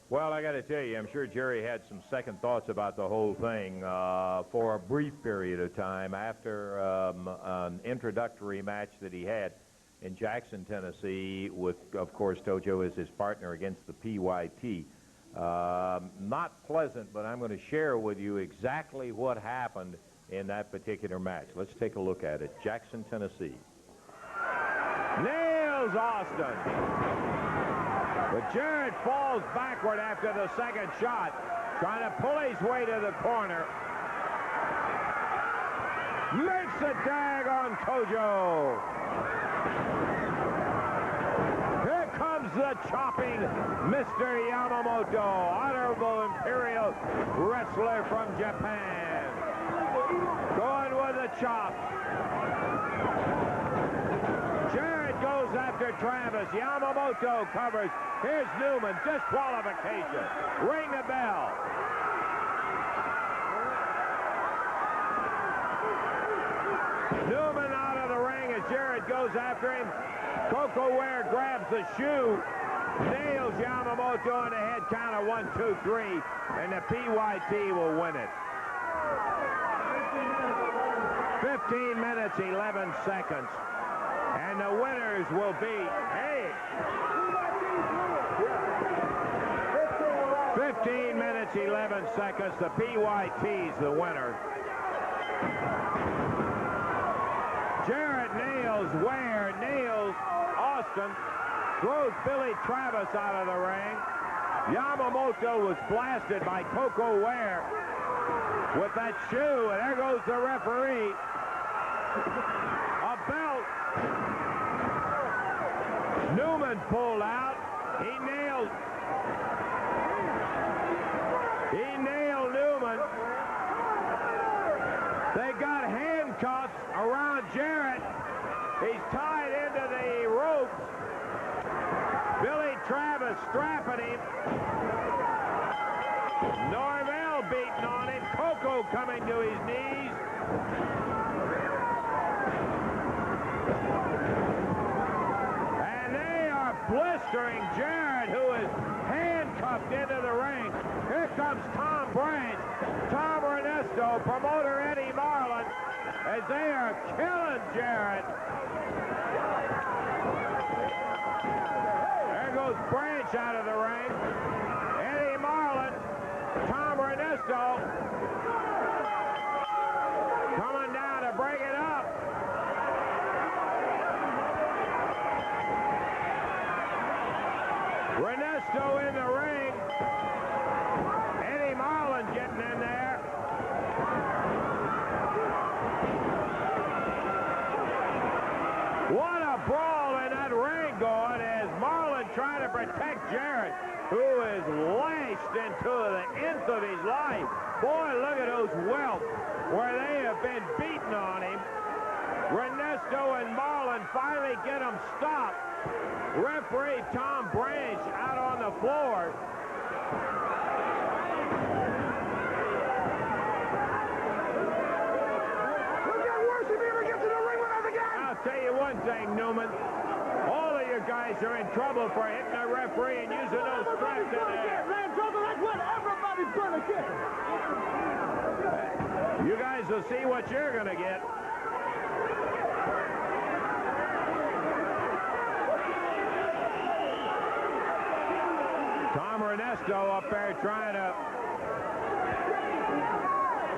Well, I got to tell you, I'm sure Jerry had some second thoughts about the whole thing for a brief period of time after an introductory match that he had in Jackson, Tennessee, with, of course, Tojo as his partner against the PYT. Not pleasant, but I'm going to share with you exactly what happened in that particular match. Let's take a look at it. Jackson, Tennessee. Nails Austin. But Jarrett falls backward after the second shot, trying to pull his way to the corner. Makes a tag on Tojo. Here comes the chopping Mr. Yamamoto, honorable imperial wrestler from Japan. Going with a chop. Jarrett goes after Travis. Yamamoto covers. Here's Newman. Disqualification. Ring the bell. Newman out of the ring as Jarrett goes after him. Coco Ware grabs the shoe. Nails Yamamoto in the head count of 1, 2, 3. And the PYT will win it. 15 minutes, 11 seconds. And the winners will be, 15 minutes, 11 seconds. The PYT's the winner. Jarrett nails Ware, nails Austin, throws Billy Travis out of the ring. Yamamoto was blasted by Coco Ware with that shoe, and there goes the referee. A belt. Newman pulled out. He nailed Newman. They got handcuffs around Jarrett. He's tied into the ropes. Billy Travis strapping him. Norvell beating on him. Coco coming to his knees. And they are blistering Jarrett, who is handcuffed into the ring. Here comes Tom Branch, Tom Ernesto, promoter Eddie Marlin, as they are killing Jarrett. There goes Branch out of the ring. Eddie Marlin, Tom Ernesto, coming down to break it up. Ernesto in the ring. Eddie Marlin getting in there. What a brawl in that ring going as Marlin trying to protect Jarrett, who is lashed into the nth of his life. Boy, look at those welts where they have been beating on him. Ernesto and Marlin finally get him stopped. Referee Tom Branch out on the floor. It'll get worse if he ever gets in the ring with us again. I'll tell you one thing, Newman. All of you guys are in trouble for hitting the referee and using those straps in there. That's what everybody's going to get. You guys will see what you're going to get. Tom Ernesto up there trying to...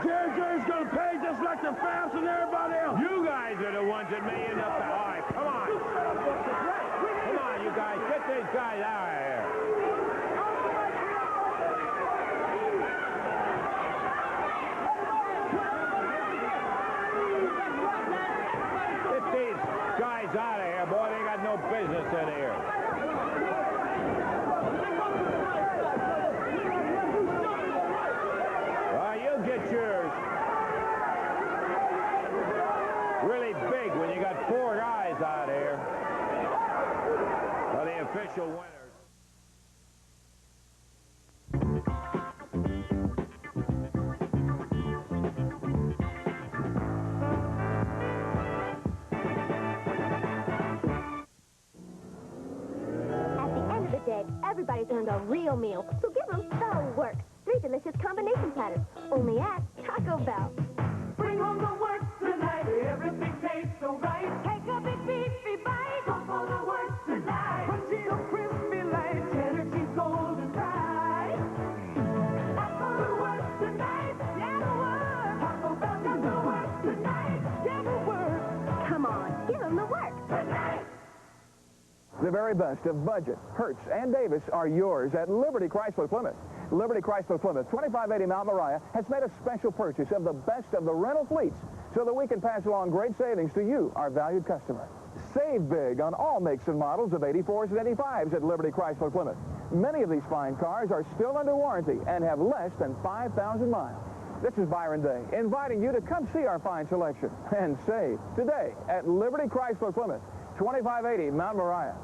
Jerry's going to pay just like the fans and everybody else. You guys are the ones that made it up there. All right, come on. Come on, you guys. Get these guys out of here. Get these guys out of here, boy. They got no business in here. You'll get yours. Really big when you got 4 guys out here. Are the official winners. At the end of the day, everybody's earned a real meal, so give them the works. 3 delicious combination platters, only at Taco Bell. Bring home the works tonight. Everything tastes so right. Take a big beefy bite. Go for the works tonight. Crunchy or crispy light. Cheddar cheese golden fried. That's for the works tonight. Yeah, the works. Taco Bell got the works tonight. Yeah, the works. Come on, give them the works. Tonight. The very best of Budget, Hertz, and Davis are yours at Liberty Chrysler Plymouth. Liberty Chrysler Plymouth, 2580 Mount Moriah, has made a special purchase of the best of the rental fleets so that we can pass along great savings to you, our valued customer. Save big on all makes and models of 84s and 85s at Liberty Chrysler Plymouth. Many of these fine cars are still under warranty and have less than 5,000 miles. This is Byron Day, inviting you to come see our fine selection and save today at Liberty Chrysler Plymouth, 2580 Mount Moriah.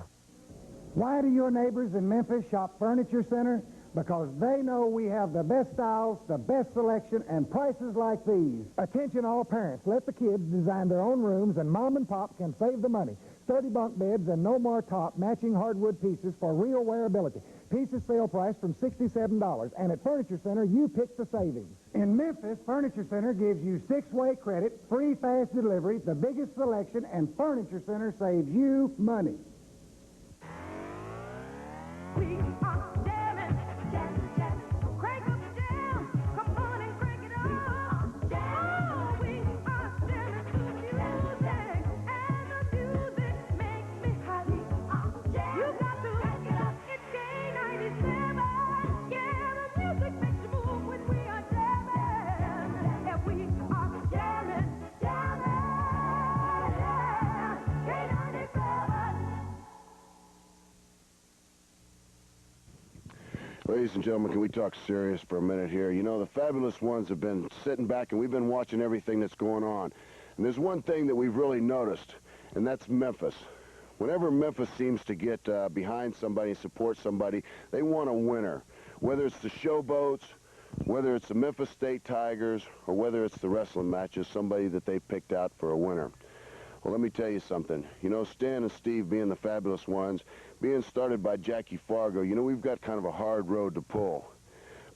Why do your neighbors in Memphis shop Furniture Center? Because they know we have the best styles, the best selection, and prices like these. Attention all parents, let the kids design their own rooms and mom and pop can save the money. Sturdy bunk beds and no more top matching hardwood pieces for real wearability. Pieces sale price from $67, and at Furniture Center, you pick the savings. In Memphis, Furniture Center gives you 6-way credit, free fast delivery, the biggest selection, and Furniture Center saves you money. We are jamming, jam, jam. Crank up the jam. Come on and crank it up. Jam. Oh, we are jamming to music, and the music makes me happy. Jam. You got to crank it up. It's K97. Ladies and gentlemen, can we talk serious for a minute here? You know, the Fabulous Ones have been sitting back, and we've been watching everything that's going on. And there's one thing that we've really noticed, and that's Memphis. Whenever Memphis seems to get behind somebody and support somebody, they want a winner. Whether it's the Showboats, whether it's the Memphis State Tigers, or whether it's the wrestling matches, somebody that they picked out for a winner. Well, let me tell you something. You know, Stan and Steve being the Fabulous Ones, being started by Jackie Fargo, you know, we've got kind of a hard road to pull.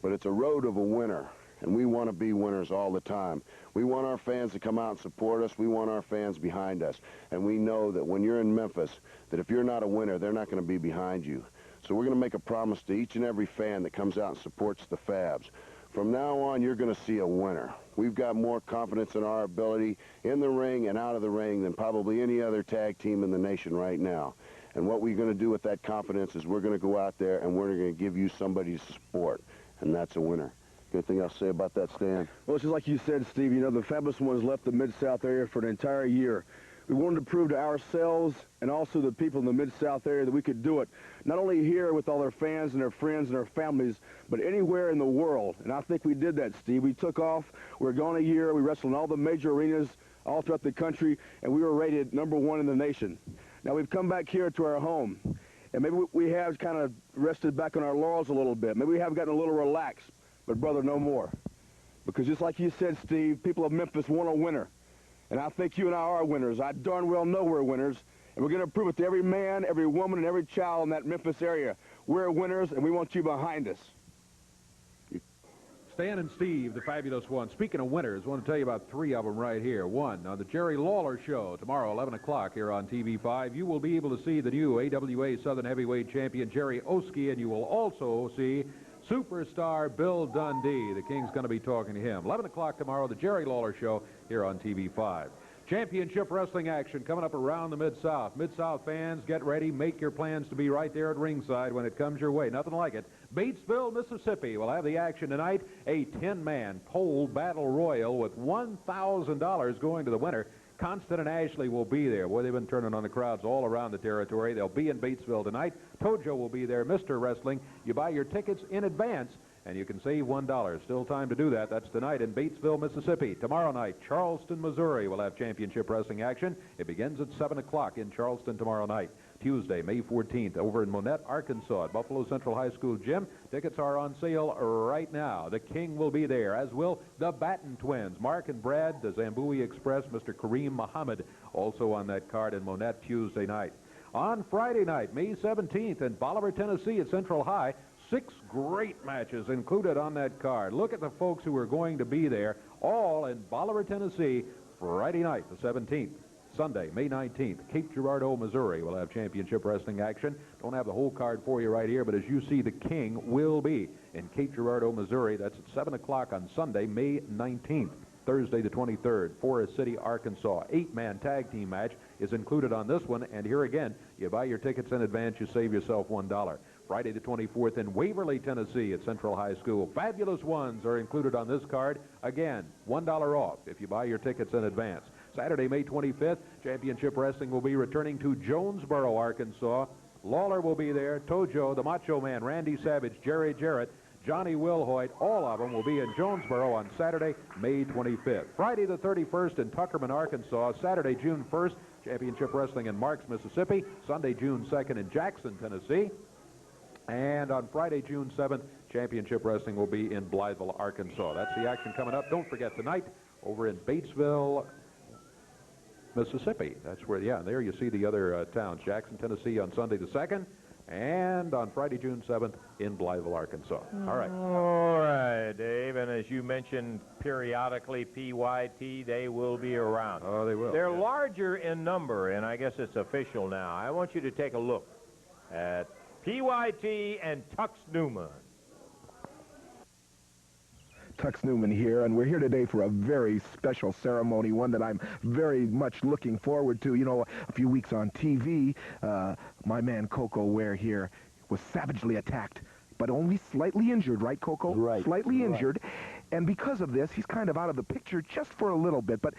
But it's a road of a winner, and we want to be winners all the time. We want our fans to come out and support us. We want our fans behind us. And we know that when you're in Memphis, that if you're not a winner, they're not going to be behind you. So we're going to make a promise to each and every fan that comes out and supports the Fabs. From now on, you're going to see a winner. We've got more confidence in our ability in the ring and out of the ring than probably any other tag team in the nation right now. And what we're going to do with that confidence is we're going to go out there and we're going to give you somebody's support, and that's a winner. Anything else to say about that, Stan? Well, it's just like you said, Steve, you know, the Fabulous Ones left the Mid-South area for an entire year. We wanted to prove to ourselves and also the people in the Mid-South area that we could do it, not only here with all their fans and their friends and their families, but anywhere in the world. And I think we did that, Steve. We took off. We were gone a year. We wrestled in all the major arenas all throughout the country, and we were rated #1 in the nation. Now, we've come back here to our home, and maybe we have kind of rested back on our laurels a little bit. Maybe we have gotten a little relaxed, but, brother, no more. Because just like you said, Steve, people of Memphis want a winner. And I think you and I are winners. I darn well know we're winners. And we're going to prove it to every man, every woman, and every child in that Memphis area. We're winners, and we want you behind us. Stan and Steve, the Fabulous Ones. Speaking of winners, I want to tell you about 3 of them right here. One, on the Jerry Lawler Show, tomorrow, 11 o'clock here on TV5. You will be able to see the new AWA Southern Heavyweight Champion, Jerry Oski, and you will also see superstar Bill Dundee. The King's going to be talking to him. 11 o'clock tomorrow, the Jerry Lawler Show here on TV5. Championship wrestling action coming up around the Mid-South. Mid-South fans, get ready. Make your plans to be right there at ringside when it comes your way. Nothing like it. Batesville, Mississippi will have the action tonight. A 10-man pole battle royal with $1,000 going to the winner. Constant and Ashley will be there. Boy, they've been turning on the crowds all around the territory. They'll be in Batesville tonight. Tojo will be there. Mr. Wrestling. You buy your tickets in advance, and you can save $1. Still time to do that. That's tonight in Batesville, Mississippi. Tomorrow night, Charleston, Missouri will have championship wrestling action. It begins at 7 o'clock in Charleston tomorrow night. Tuesday, May 14th, over in Monette, Arkansas, at Buffalo Central High School Gym. Tickets are on sale right now. The King will be there, as will the Batten Twins. Mark and Brad, the Zambui Express, Mr. Kareem Muhammad, also on that card in Monette Tuesday night. On Friday night, May 17th, in Bolivar, Tennessee at Central High, 6 great matches included on that card. Look at the folks who are going to be there, all in Bolivar, Tennessee, Friday night, the 17th. Sunday, May 19th, Cape Girardeau, Missouri will have championship wrestling action. Don't have the whole card for you right here, but as you see, the King will be in Cape Girardeau, Missouri. That's at 7 o'clock on Sunday, May 19th. Thursday the 23rd, Forest City, Arkansas. 8-man tag team match is included on this one, and here again, you buy your tickets in advance, you save yourself $1. Friday the 24th in Waverly, Tennessee at Central High School. Fabulous Ones are included on this card. Again, $1 off if you buy your tickets in advance. Saturday, May 25th, championship wrestling will be returning to Jonesboro, Arkansas. Lawler will be there. Tojo, the Macho Man, Randy Savage, Jerry Jarrett, Johnny Wilhoit, all of them will be in Jonesboro on Saturday, May 25th. Friday the 31st in Tuckerman, Arkansas. Saturday, June 1st, championship wrestling in Marks, Mississippi. Sunday, June 2nd in Jackson, Tennessee. And on Friday, June 7th, championship wrestling will be in Blytheville, Arkansas. That's the action coming up. Don't forget tonight over in Batesville, Mississippi. That's where, yeah, there you see the other towns. Jackson, Tennessee on Sunday the 2nd. And on Friday, June 7th, in Blytheville, Arkansas. All right. All right, Dave. And as you mentioned, periodically, PYT, they will be around. Oh, they will. They're larger in number, and I guess it's official now. I want you to take a look at PYT and Tux Newman. Tux Newman here, and we're here today for a very special ceremony, one that I'm very much looking forward to. You know, a few weeks on TV, my man Coco Ware here was savagely attacked, but only slightly injured, right, Coco? Right. Slightly injured, and because of this, he's kind of out of the picture just for a little bit, but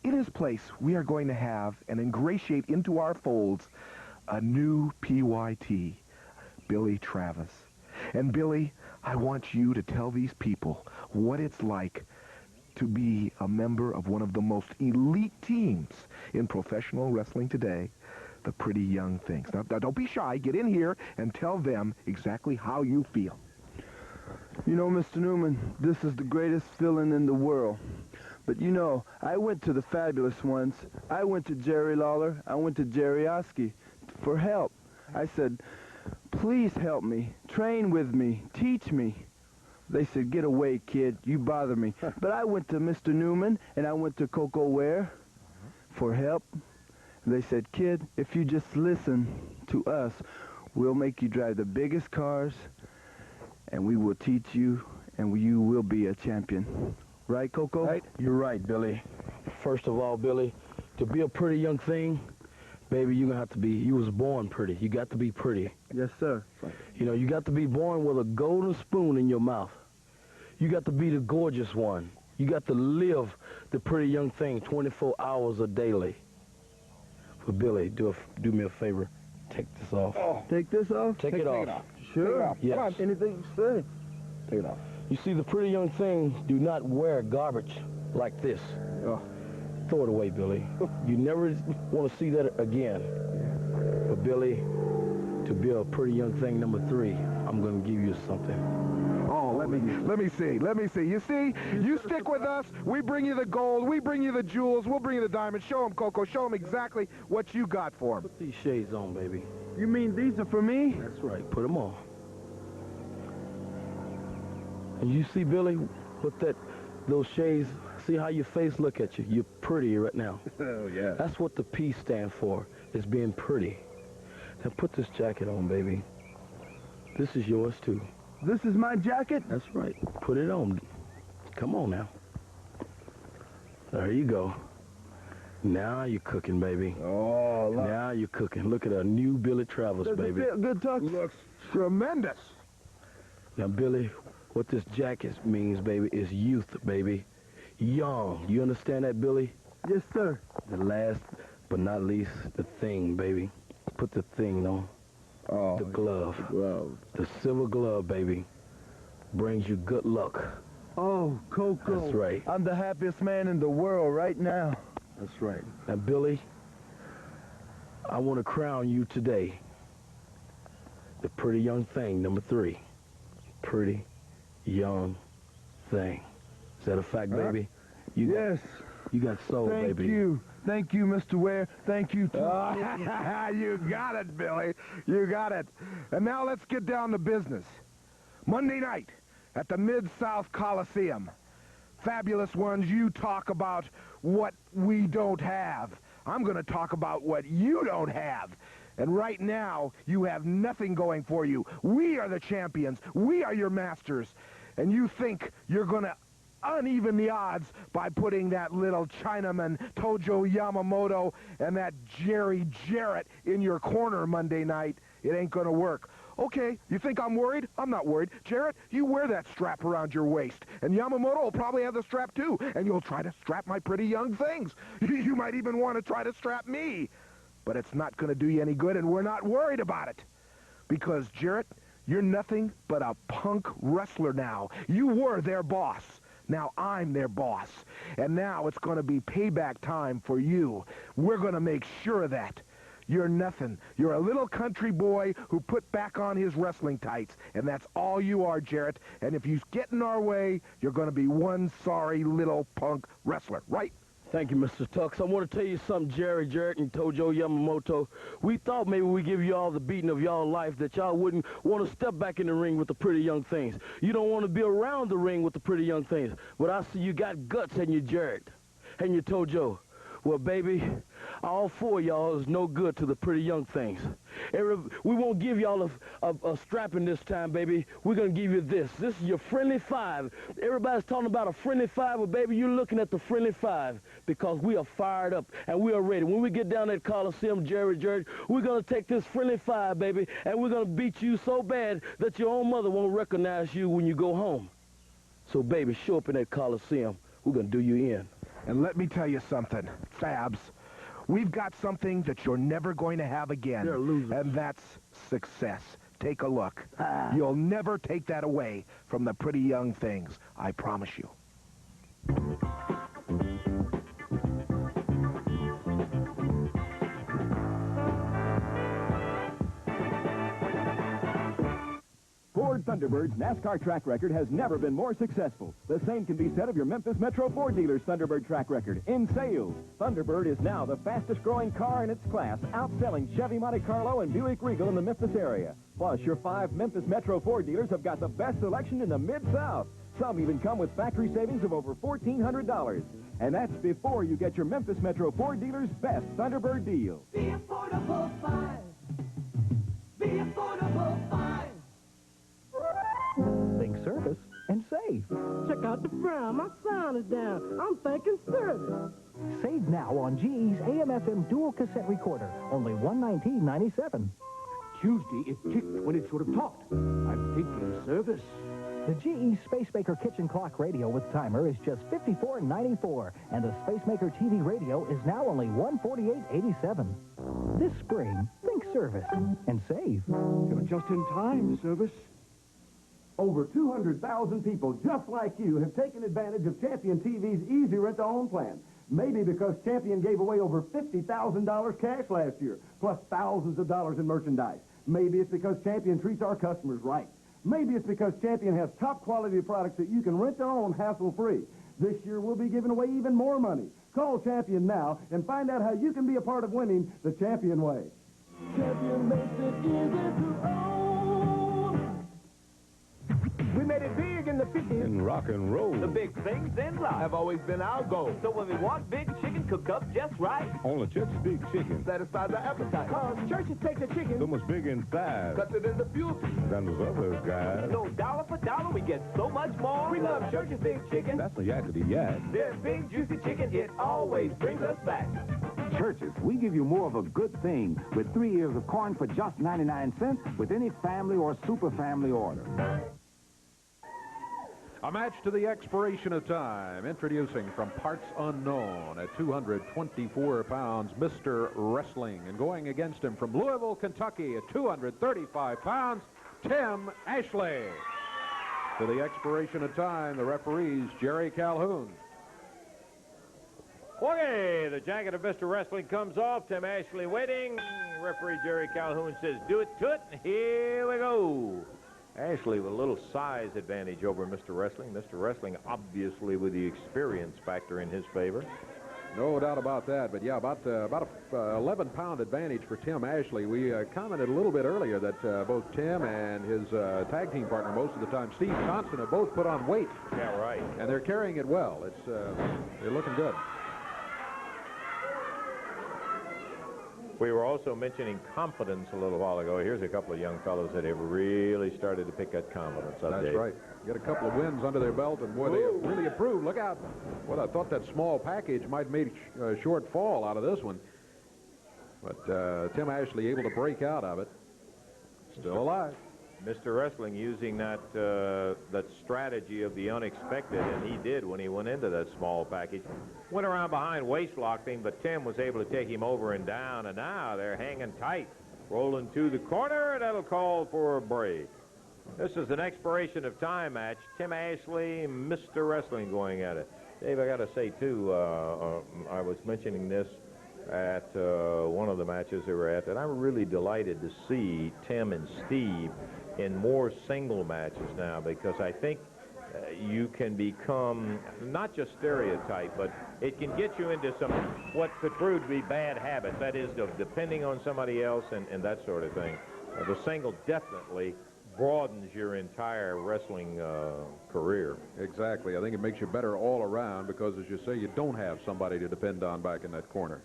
in his place, we are going to have and ingratiate into our folds a new PYT, Billy Travis. And Billy, I want you to tell these people what it's like to be a member of one of the most elite teams in professional wrestling today, the Pretty Young Things. Now, don't be shy. Get in here and tell them exactly how you feel. You know, Mr. Newman, this is the greatest feeling in the world. But you know, I went to the Fabulous Ones. I went to Jerry Lawler. I went to Jerry Oski for help. I said, please help me. Train with me. Teach me. They said, get away, kid. You bother me. But I went to Mr. Newman, and I went to Coco Ware for help. They said, kid, if you just listen to us, we'll make you drive the biggest cars, and we will teach you, and you will be a champion. Right, Coco? Right. You're right, Billy. First of all, Billy, to be a pretty young thing, baby, you're going to have to be, you was born pretty. You got to be pretty. Yes, sir. You know, you got to be born with a golden spoon in your mouth. You got to be the gorgeous one. You got to live the pretty young thing 24 hours a daily. But Billy, do me a favor. Take this off. Oh. Take this off? Take it off. Sure. Take it off. Yes. Come on, anything to say. Take it off. You see, the pretty young thing do not wear garbage like this. Throw it away, Billy. You never want to see that again. But Billy, to be a pretty young thing number 3, I'm going to give you something. Oh, let me see. You see, you stick with us. We bring you the gold. We bring you the jewels. We'll bring you the diamonds. Show them, Coco. Show them exactly what you got for them. Put these shades on, baby. You mean these are for me? That's right. Put them on. And you see, Billy, with those shades, see how your face look at you. You're pretty right now. Oh, yeah. That's what the P stand for, is being pretty. Now put this jacket on, baby. This is yours, too. This is my jacket? That's right. Put it on. Come on now. There you go. Now you're cooking, baby. Oh, look. Now you're cooking. Look at our new Billy Travers, baby. Good talk. Looks tremendous. Now, Billy, what this jacket means, baby, is youth, baby. Young. You understand that, Billy? Yes, sir. The last but not least, the thing, baby. Put the thing on. Oh, the glove. The glove. The silver glove, baby, brings you good luck. Oh, Coco. That's right. I'm the happiest man in the world right now. That's right. Now, Billy, I want to crown you today the pretty young thing, number 3. Pretty young thing. Is that a fact, baby? Yes. You got soul, baby. Thank you. Thank you, Mr. Ware. Thank you, too. You got it, Billy. You got it. And now let's get down to business. Monday night at the Mid-South Coliseum. Fabulous Ones, you talk about what we don't have. I'm going to talk about what you don't have. And right now, you have nothing going for you. We are the champions. We are your masters. And you think you're going to uneven the odds by putting that little Chinaman Tojo Yamamoto and that Jerry Jarrett in your corner Monday night. It ain't going to work. Okay, you think I'm worried? I'm not worried. Jarrett, you wear that strap around your waist. And Yamamoto will probably have the strap too. And you'll try to strap my pretty young things. You might even want to try to strap me. But it's not going to do you any good, and we're not worried about it. Because, Jarrett, you're nothing but a punk wrestler now. You were their boss. Now I'm their boss. And now it's going to be payback time for you. We're going to make sure of that. You're nothing. You're a little country boy who put back on his wrestling tights. And that's all you are, Jarrett. And if you get in our way, you're going to be one sorry little punk wrestler, right? Thank you, Mr. Tux. I want to tell you something, Jerry Jarrett and Tojo Yamamoto. We thought maybe we give you all the beating of y'all life, that y'all wouldn't want to step back in the ring with the pretty young things. You don't want to be around the ring with the pretty young things. But I see you got guts in your Jarrett and your Tojo. Well, baby, all 4 of y'all is no good to the pretty young things. We won't give y'all a strapping this time, baby. We're going to give you this. This is your friendly 5. Everybody's talking about a friendly 5, but, baby, you're looking at the friendly 5 because we are fired up and we are ready. When we get down that Coliseum, Jerry Jarrett, we're going to take this friendly 5, baby, and we're going to beat you so bad that your own mother won't recognize you when you go home. So, baby, show up in that Coliseum. We're going to do you in. And let me tell you something, Fabs. We've got something that you're never going to have again. And that's success. take a look. You'll never take that away from the pretty young things. I promise you. Ford Thunderbird's NASCAR track record has never been more successful. The same can be said of your Memphis Metro Ford dealer's Thunderbird track record. In sales, Thunderbird is now the fastest-growing car in its class, outselling Chevy Monte Carlo and Buick Regal in the Memphis area. Plus, your 5 Memphis Metro Ford dealers have got the best selection in the Mid-South. Some even come with factory savings of over $1,400. And that's before you get your Memphis Metro Ford dealer's best Thunderbird deal. Be affordable fine. Be affordable fine. Think service and save. Check out the frown. My sound is down. I'm thinking service. Save now on GE's AM/FM dual cassette recorder. Only $119.97. Tuesday, it ticked when it should have talked. I'm thinking service. The GE Spacemaker kitchen clock radio with timer is just $54.94, and the Spacemaker TV radio is now only $148.87. This spring, think service and save. You're just in time, service. Over 200,000 people just like you have taken advantage of Champion TV's Easy Rent-to-Own plan. Maybe because Champion gave away over $50,000 cash last year, plus thousands of dollars in merchandise. Maybe it's because Champion treats our customers right. Maybe it's because Champion has top-quality products that you can rent to own hassle-free. This year, we'll be giving away even more money. Call Champion now and find out how you can be a part of winning the Champion way. Champion makes it easy to own. We made it big in the 50s. In rock and roll. The big things in life have always been our goal. So when we want big chicken cooked up just right, Only Church's Big Chicken. satisfies our appetite. Cause churches take the chicken, So much big inside cut it into few pieces. than those other guys. So dollar for dollar, we get so much more. We love Church's Big Chicken. That's a yakety yak. Their big juicy chicken, it always brings us back. Churches, we give you more of a good thing with 3 ears of corn for just 99 cents with any family or super family order. A match to the expiration of time. Introducing from parts unknown at 224 pounds, Mr. Wrestling. And going against him from Louisville, Kentucky at 235 pounds, Tim Ashley. To the expiration of time, the referees, Jerry Calhoun. Okay, the jacket of Mr. Wrestling comes off. Tim Ashley waiting. Referee Jerry Calhoun says, do it to it. Here we go. Ashley with a little size advantage over Mr. Wrestling. Mr. Wrestling obviously with the experience factor in his favor. No doubt about that, but yeah, about a 11-pound advantage for Tim Ashley. We commented a little bit earlier that both Tim and his tag team partner most of the time, Steve Constant, have both put on weight. Yeah, right. And they're carrying it well. It's they're looking good. We were also mentioning confidence a little while ago. Here's a couple of young fellows that have really started to pick that confidence up. That's right. Get a couple of wins under their belt, and boy, they have really improved. Look out. Well, I thought that small package might make a short fall out of this one. But Tim Ashley able to break out of it. Still alive. Mr. Wrestling using that strategy of the unexpected, and he did when he went into that small package. Went around behind, waist locked him, but Tim was able to take him over and down, and now they're hanging tight. Rolling to the corner, and that'll call for a break. This is an expiration of time match. Tim Ashley, Mr. Wrestling going at it. Dave, I got to say, too, I was mentioning this at one of the matches they were at, that I'm really delighted to see Tim and Steve in more single matches now, because I think you can become not just stereotype, but it can get you into some what could prove to be bad habits. That is, of depending on somebody else and that sort of thing. The single definitely broadens your entire wrestling career. Exactly. I think it makes you better all around because, as you say, you don't have somebody to depend on back in that corner.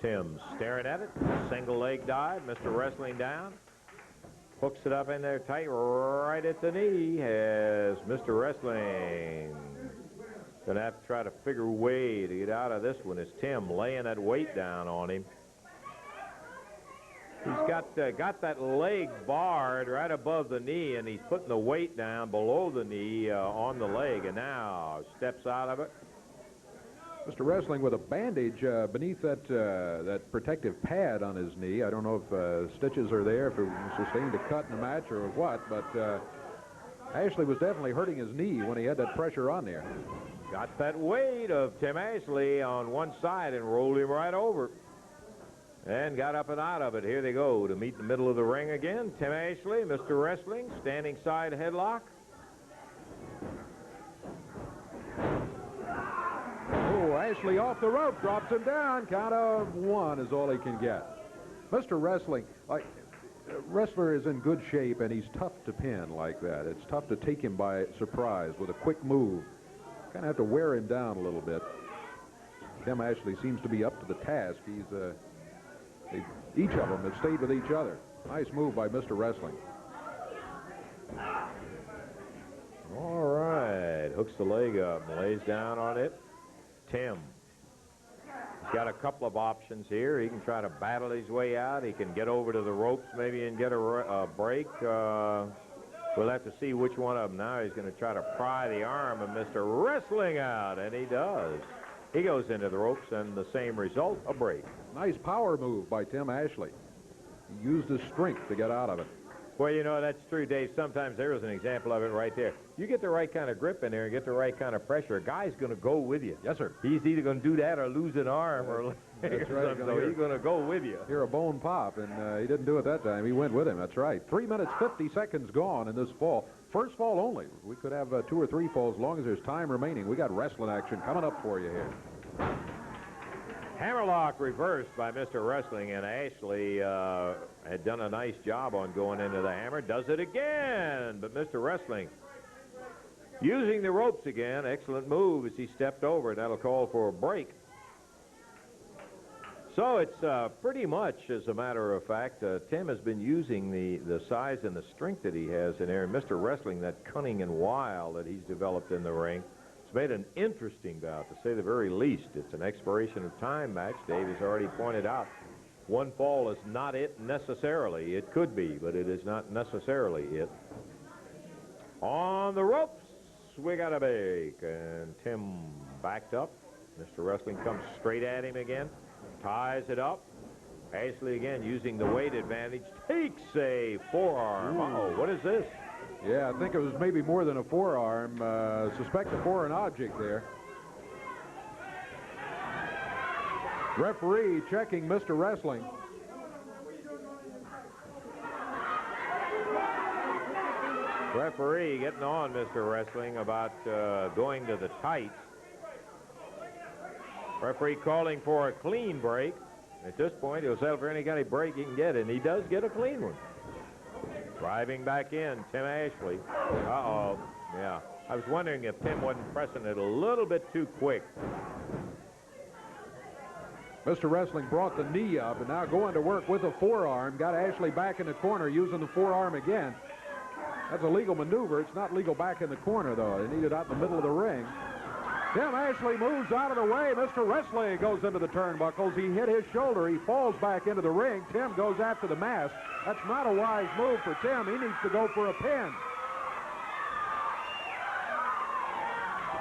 Tim staring at it. Single leg dive. Mr. Wrestling down. Hooks it up in there tight right at the knee as Mr. Wrestling going to have to try to figure a way to get out of this one as Tim laying that weight down on him. He's got that leg barred right above the knee, and he's putting the weight down below the knee on the leg, and now steps out of it. Mr. Wrestling with a bandage beneath that protective pad on his knee. I don't know if stitches are there, if it sustained a cut in the match or what, but Ashley was definitely hurting his knee when he had that pressure on there. Got that weight of Tim Ashley on one side and rolled him right over. And got up and out of it. Here they go to meet in the middle of the ring again. Tim Ashley, Mr. Wrestling, standing side headlock. Oh, Ashley off the rope, drops him down. Count of one is all he can get. Mr. Wrestling, wrestler is in good shape, and he's tough to pin like that. It's tough to take him by surprise with a quick move. Kind of have to wear him down a little bit. Tim Ashley seems to be up to the task. Each of them have stayed with each other. Nice move by Mr. Wrestling. All right. Hooks the leg up and lays down on it. Tim. He's got a couple of options here. He can try to battle his way out. He can get over to the ropes maybe and get a break. We'll have to see which one of them. Now he's going to try to pry the arm of Mr. Wrestling out, and he does. He goes into the ropes, and the same result, a break. Nice power move by Tim Ashley. He used his strength to get out of it. Well, you know, that's true, Dave. Sometimes there was an example of it right there. You get the right kind of grip in there and get the right kind of pressure, a guy's going to go with you. Yes, sir. He's either going to do that or lose an arm or leg or something, so he's going to go with you. Hear a bone pop, and he didn't do it that time. He went with him. That's right. 3 minutes, 50 seconds gone in this fall. First fall only. We could have 2 or 3 falls as long as there's time remaining. We got wrestling action coming up for you here. Hammerlock reversed by Mr. Wrestling, and Ashley had done a nice job on going into the hammer. Does it again, but Mr. Wrestling using the ropes again. Excellent move as he stepped over. That'll call for a break. So it's pretty much, as a matter of fact, Tim has been using the size and the strength that he has in there. And Mr. Wrestling, that cunning and wile that he's developed in the ring, it's made an interesting bout, to say the very least. It's an expiration of time match. Dave has already pointed out one fall is not it necessarily. It could be, but it is not necessarily it. On the ropes, we got a break, and Tim backed up. Mr. Wrestling comes straight at him again, ties it up. Ashley again using the weight advantage, takes a forearm. Uh-oh, what is this? Yeah, I think it was maybe more than a forearm. Suspect a foreign object there. Referee checking Mr. Wrestling. Referee getting on Mr. Wrestling about going to the tights. Referee calling for a clean break. At this point, he'll settle for any kind of break he can get, and he does get a clean one. Driving back in, Tim Ashley. Uh-oh. Yeah. I was wondering if Tim wasn't pressing it a little bit too quick. Mr. Wrestling brought the knee up and now going to work with a forearm. Got Ashley back in the corner using the forearm again. That's a legal maneuver. It's not legal back in the corner, though. They need it out in the middle of the ring. Tim Ashley moves out of the way. Mr. Wrestling goes into the turnbuckles. He hit his shoulder. He falls back into the ring. Tim goes after the mask. That's not a wise move for Tim. He needs to go for a pin.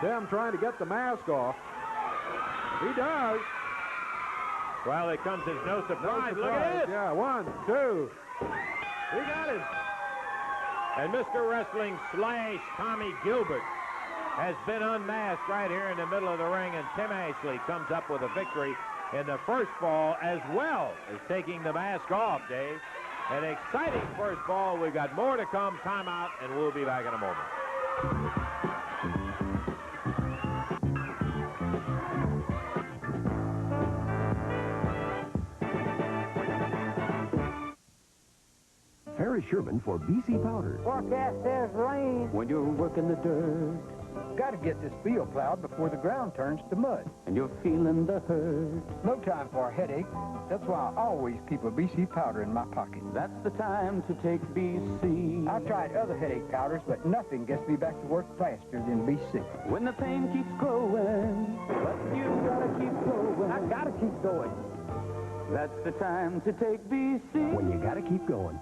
Tim trying to get the mask off. He does. Well, it comes as no surprise. Look at this. Yeah, 1, 2. He got him. And Mr. Wrestling / Tommy Gilbert has been unmasked right here in the middle of the ring, and Tim Ashley comes up with a victory in the first fall, as well as taking the mask off, Dave. An exciting first fall. We've got more to come. Timeout, and we'll be back in a moment. Harry Sherman for BC Powder. Forecast says rain. When you're working the dirt, Got to get this field plowed before the ground turns to mud. and you're feeling the hurt, No time for a headache. That's why I always keep a BC powder in my pocket. that's the time to take BC. I've tried other headache powders, but nothing gets me back to work faster than BC. When the pain keeps growing, but you gotta keep going. I gotta keep going. That's the time to take BC. When you gotta keep going.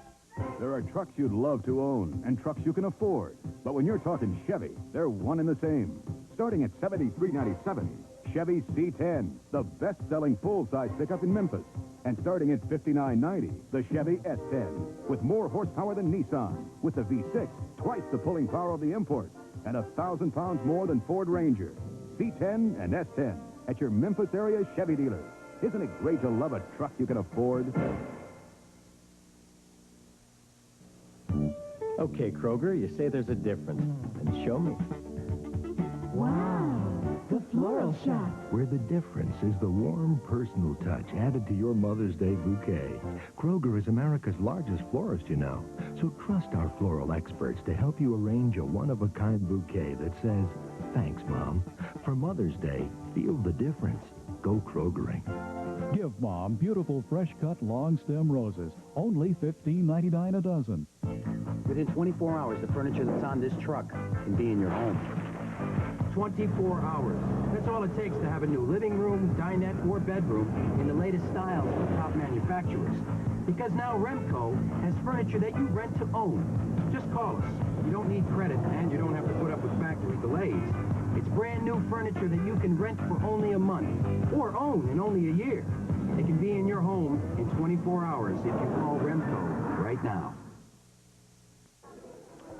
There are trucks you'd love to own and trucks you can afford. But when you're talking Chevy, they're one and the same. Starting at $73.97, Chevy C10, the best-selling full-size pickup in Memphis. And starting at $59.90, the Chevy S10, with more horsepower than Nissan, with the V6, twice the pulling power of the imports, and 1,000 pounds more than Ford Ranger. C10 and S10 at your Memphis area Chevy dealer. Isn't it great to love a truck you can afford? Okay, Kroger, you say there's a difference. Then show me. Wow, the floral shop. Where the difference is the warm, personal touch added to your Mother's Day bouquet. Kroger is America's largest florist, you know. So trust our floral experts to help you arrange a one-of-a-kind bouquet that says, thanks, Mom. For Mother's Day, feel the difference. Go Krogering. Give Mom beautiful, fresh-cut, long-stem roses. Only $15.99 a dozen. Within 24 hours, the furniture that's on this truck can be in your home. 24 hours. That's all it takes to have a new living room, dinette, or bedroom in the latest styles from top manufacturers. Because now Remco has furniture that you rent to own. Just call us. You don't need credit, and you don't have to put up with factory delays. It's brand new furniture that you can rent for only a month, or own in only a year. It can be in your home in 24 hours if you call Remco right now.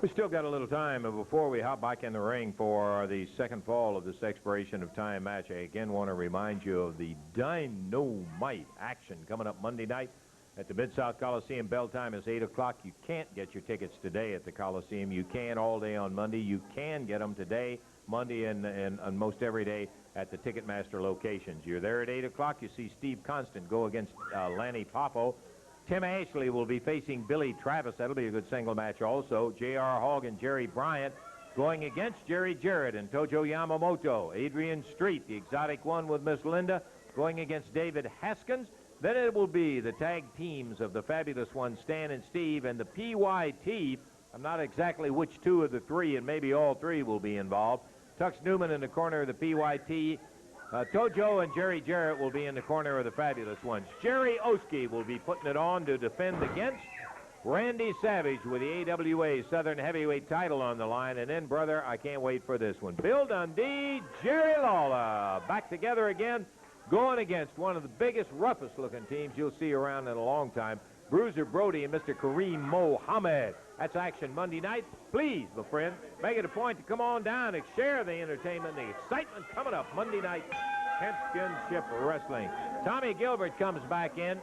We still got a little time before we hop back in the ring for the second fall of this expiration of time match. I again want to remind you of the Dynamite action coming up Monday night at the Mid-South Coliseum. Bell time is 8 o'clock. You can't get your tickets today at the Coliseum. You can all day on Monday. You can get them today, Monday, and most every day at the Ticketmaster locations. You're there at 8 o'clock. You see Steve Constant go against Lanny Poffo. Tim Ashley will be facing Billy Travis. That'll be a good single match also. J.R. Hogg and Jerry Bryant going against Jerry Jarrett and Tojo Yamamoto. Adrian Street, the exotic one with Miss Linda, going against David Haskins. Then it will be the tag teams of the fabulous ones, Stan and Steve, and the PYT. I'm not exactly which two of the three, and maybe all three will be involved. Tux Newman in the corner of the PYT. Tojo and Jerry Jarrett will be in the corner of the fabulous ones. Jerry Oski will be putting it on to defend against Randy Savage with the AWA Southern Heavyweight title on the line. And then, brother, I can't wait for this one. Bill Dundee, Jerry Lawler, back together again, going against one of the biggest, roughest-looking teams you'll see around in a long time, Bruiser Brody and Mr. Kareem Mohammed. That's action Monday night. Please, my friend, make it a point to come on down and share the entertainment, the excitement coming up Monday night, Championship Wrestling. Tommy Gilbert comes back in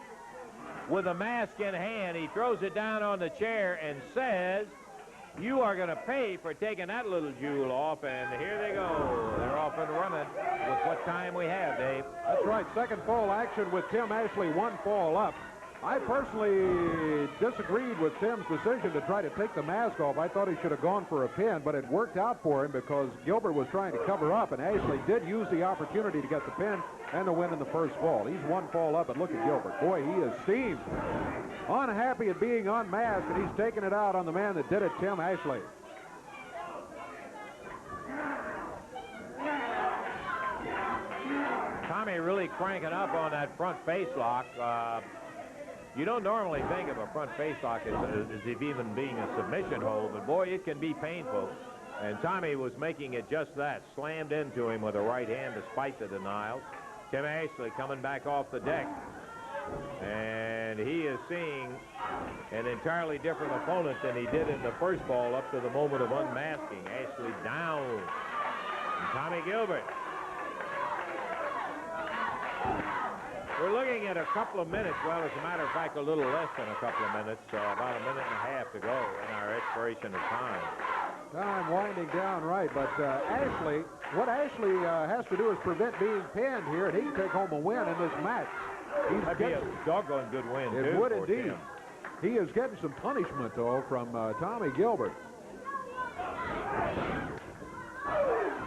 with a mask in hand. He throws it down on the chair and says, you are going to pay for taking that little jewel off, and here they go. They're off and running with what time we have, Dave. That's right, second fall action with Tim Ashley, one fall up. I personally disagreed with Tim's decision to try to take the mask off. I thought he should have gone for a pin, but it worked out for him because Gilbert was trying to cover up, and Ashley did use the opportunity to get the pin and the win in the first fall. He's one fall up, and look at Gilbert. Boy, he is steamed. Unhappy at being unmasked, and he's taking it out on the man that did it, Tim Ashley. Tommy really cranking up on that front face lock. You don't normally think of a front face lock as if even being a submission hold, but boy, it can be painful. And Tommy was making it just that, slammed into him with a right hand despite the denials. Tim Ashley coming back off the deck. And he is seeing an entirely different opponent than he did in the first ball up to the moment of unmasking. Ashley down. And Tommy Gilbert. We're looking at a couple of minutes. Well, as a matter of fact, a little less than a couple of minutes. About a minute and a half to go in our expiration of time. Time winding down right, but Ashley, what Ashley has to do is prevent being pinned here, and he can take home a win in this match. That'd be a doggone good win, too. It would indeed. He is getting some punishment, though, from Tommy Gilbert.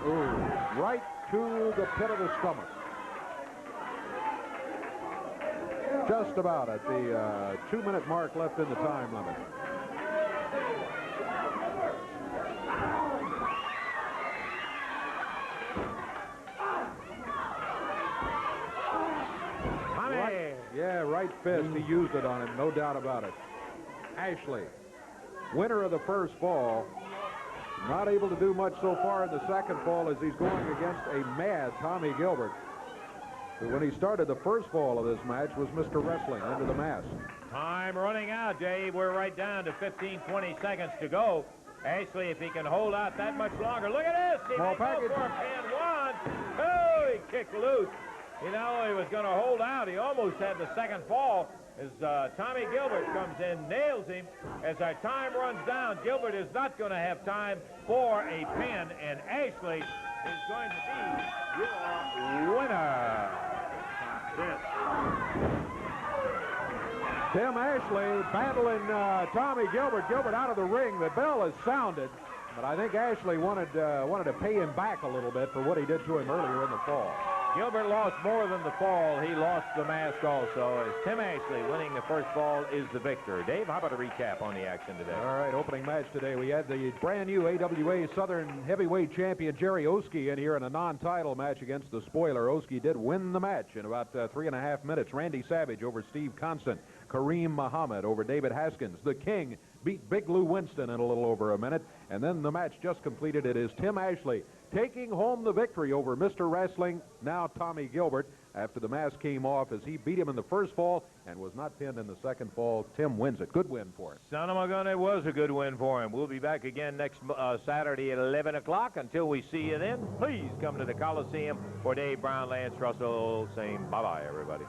Ooh, right to the pit of the stomach. Just about at the 2-minute mark left in the time limit. Right, yeah, right fist. He used it on him, no doubt about it. Ashley, winner of the first fall, Not able to do much so far in the second fall as he's going against a mad Tommy Gilbert, who, when he started the first fall of this match, was Mr. Wrestling into the mask. Time running out, Dave. We're right down to 15, 20 seconds to go. Ashley, if he can hold out that much longer. Look at this. He may go for a pin. 1, 2. He kicked loose. You know, he was going to hold out. He almost had the second fall as Tommy Gilbert comes in, nails him. As our time runs down, Gilbert is not going to have time for a pin, and Ashley is going to be your winner. Tim Ashley battling Tommy Gilbert. Gilbert out of the ring. The bell is sounded, but I think Ashley wanted to pay him back a little bit for what he did to him earlier in the fall. Gilbert lost more than the fall. He lost the mask also, as Tim Ashley, winning the first fall, is the victor. Dave, how about a recap on the action today? All right, opening match today. We had the brand-new AWA Southern Heavyweight Champion Jerry Oski in here in a non-title match against the spoiler. Oski did win the match in about 3.5 minutes. Randy Savage over Steve Constant. Kareem Muhammad over David Haskins. The King beat Big Lou Winston in a little over a minute. And then the match just completed. It is Tim Ashley taking home the victory over Mr. Wrestling, now Tommy Gilbert, after the mask came off as he beat him in the first fall and was not pinned in the second fall. Tim wins it. Good win for him. Son of a gun, it was a good win for him. We'll be back again next Saturday at 11 o'clock. Until we see you then, please come to the Coliseum for Dave Brown, Lance Russell saying bye-bye, everybody.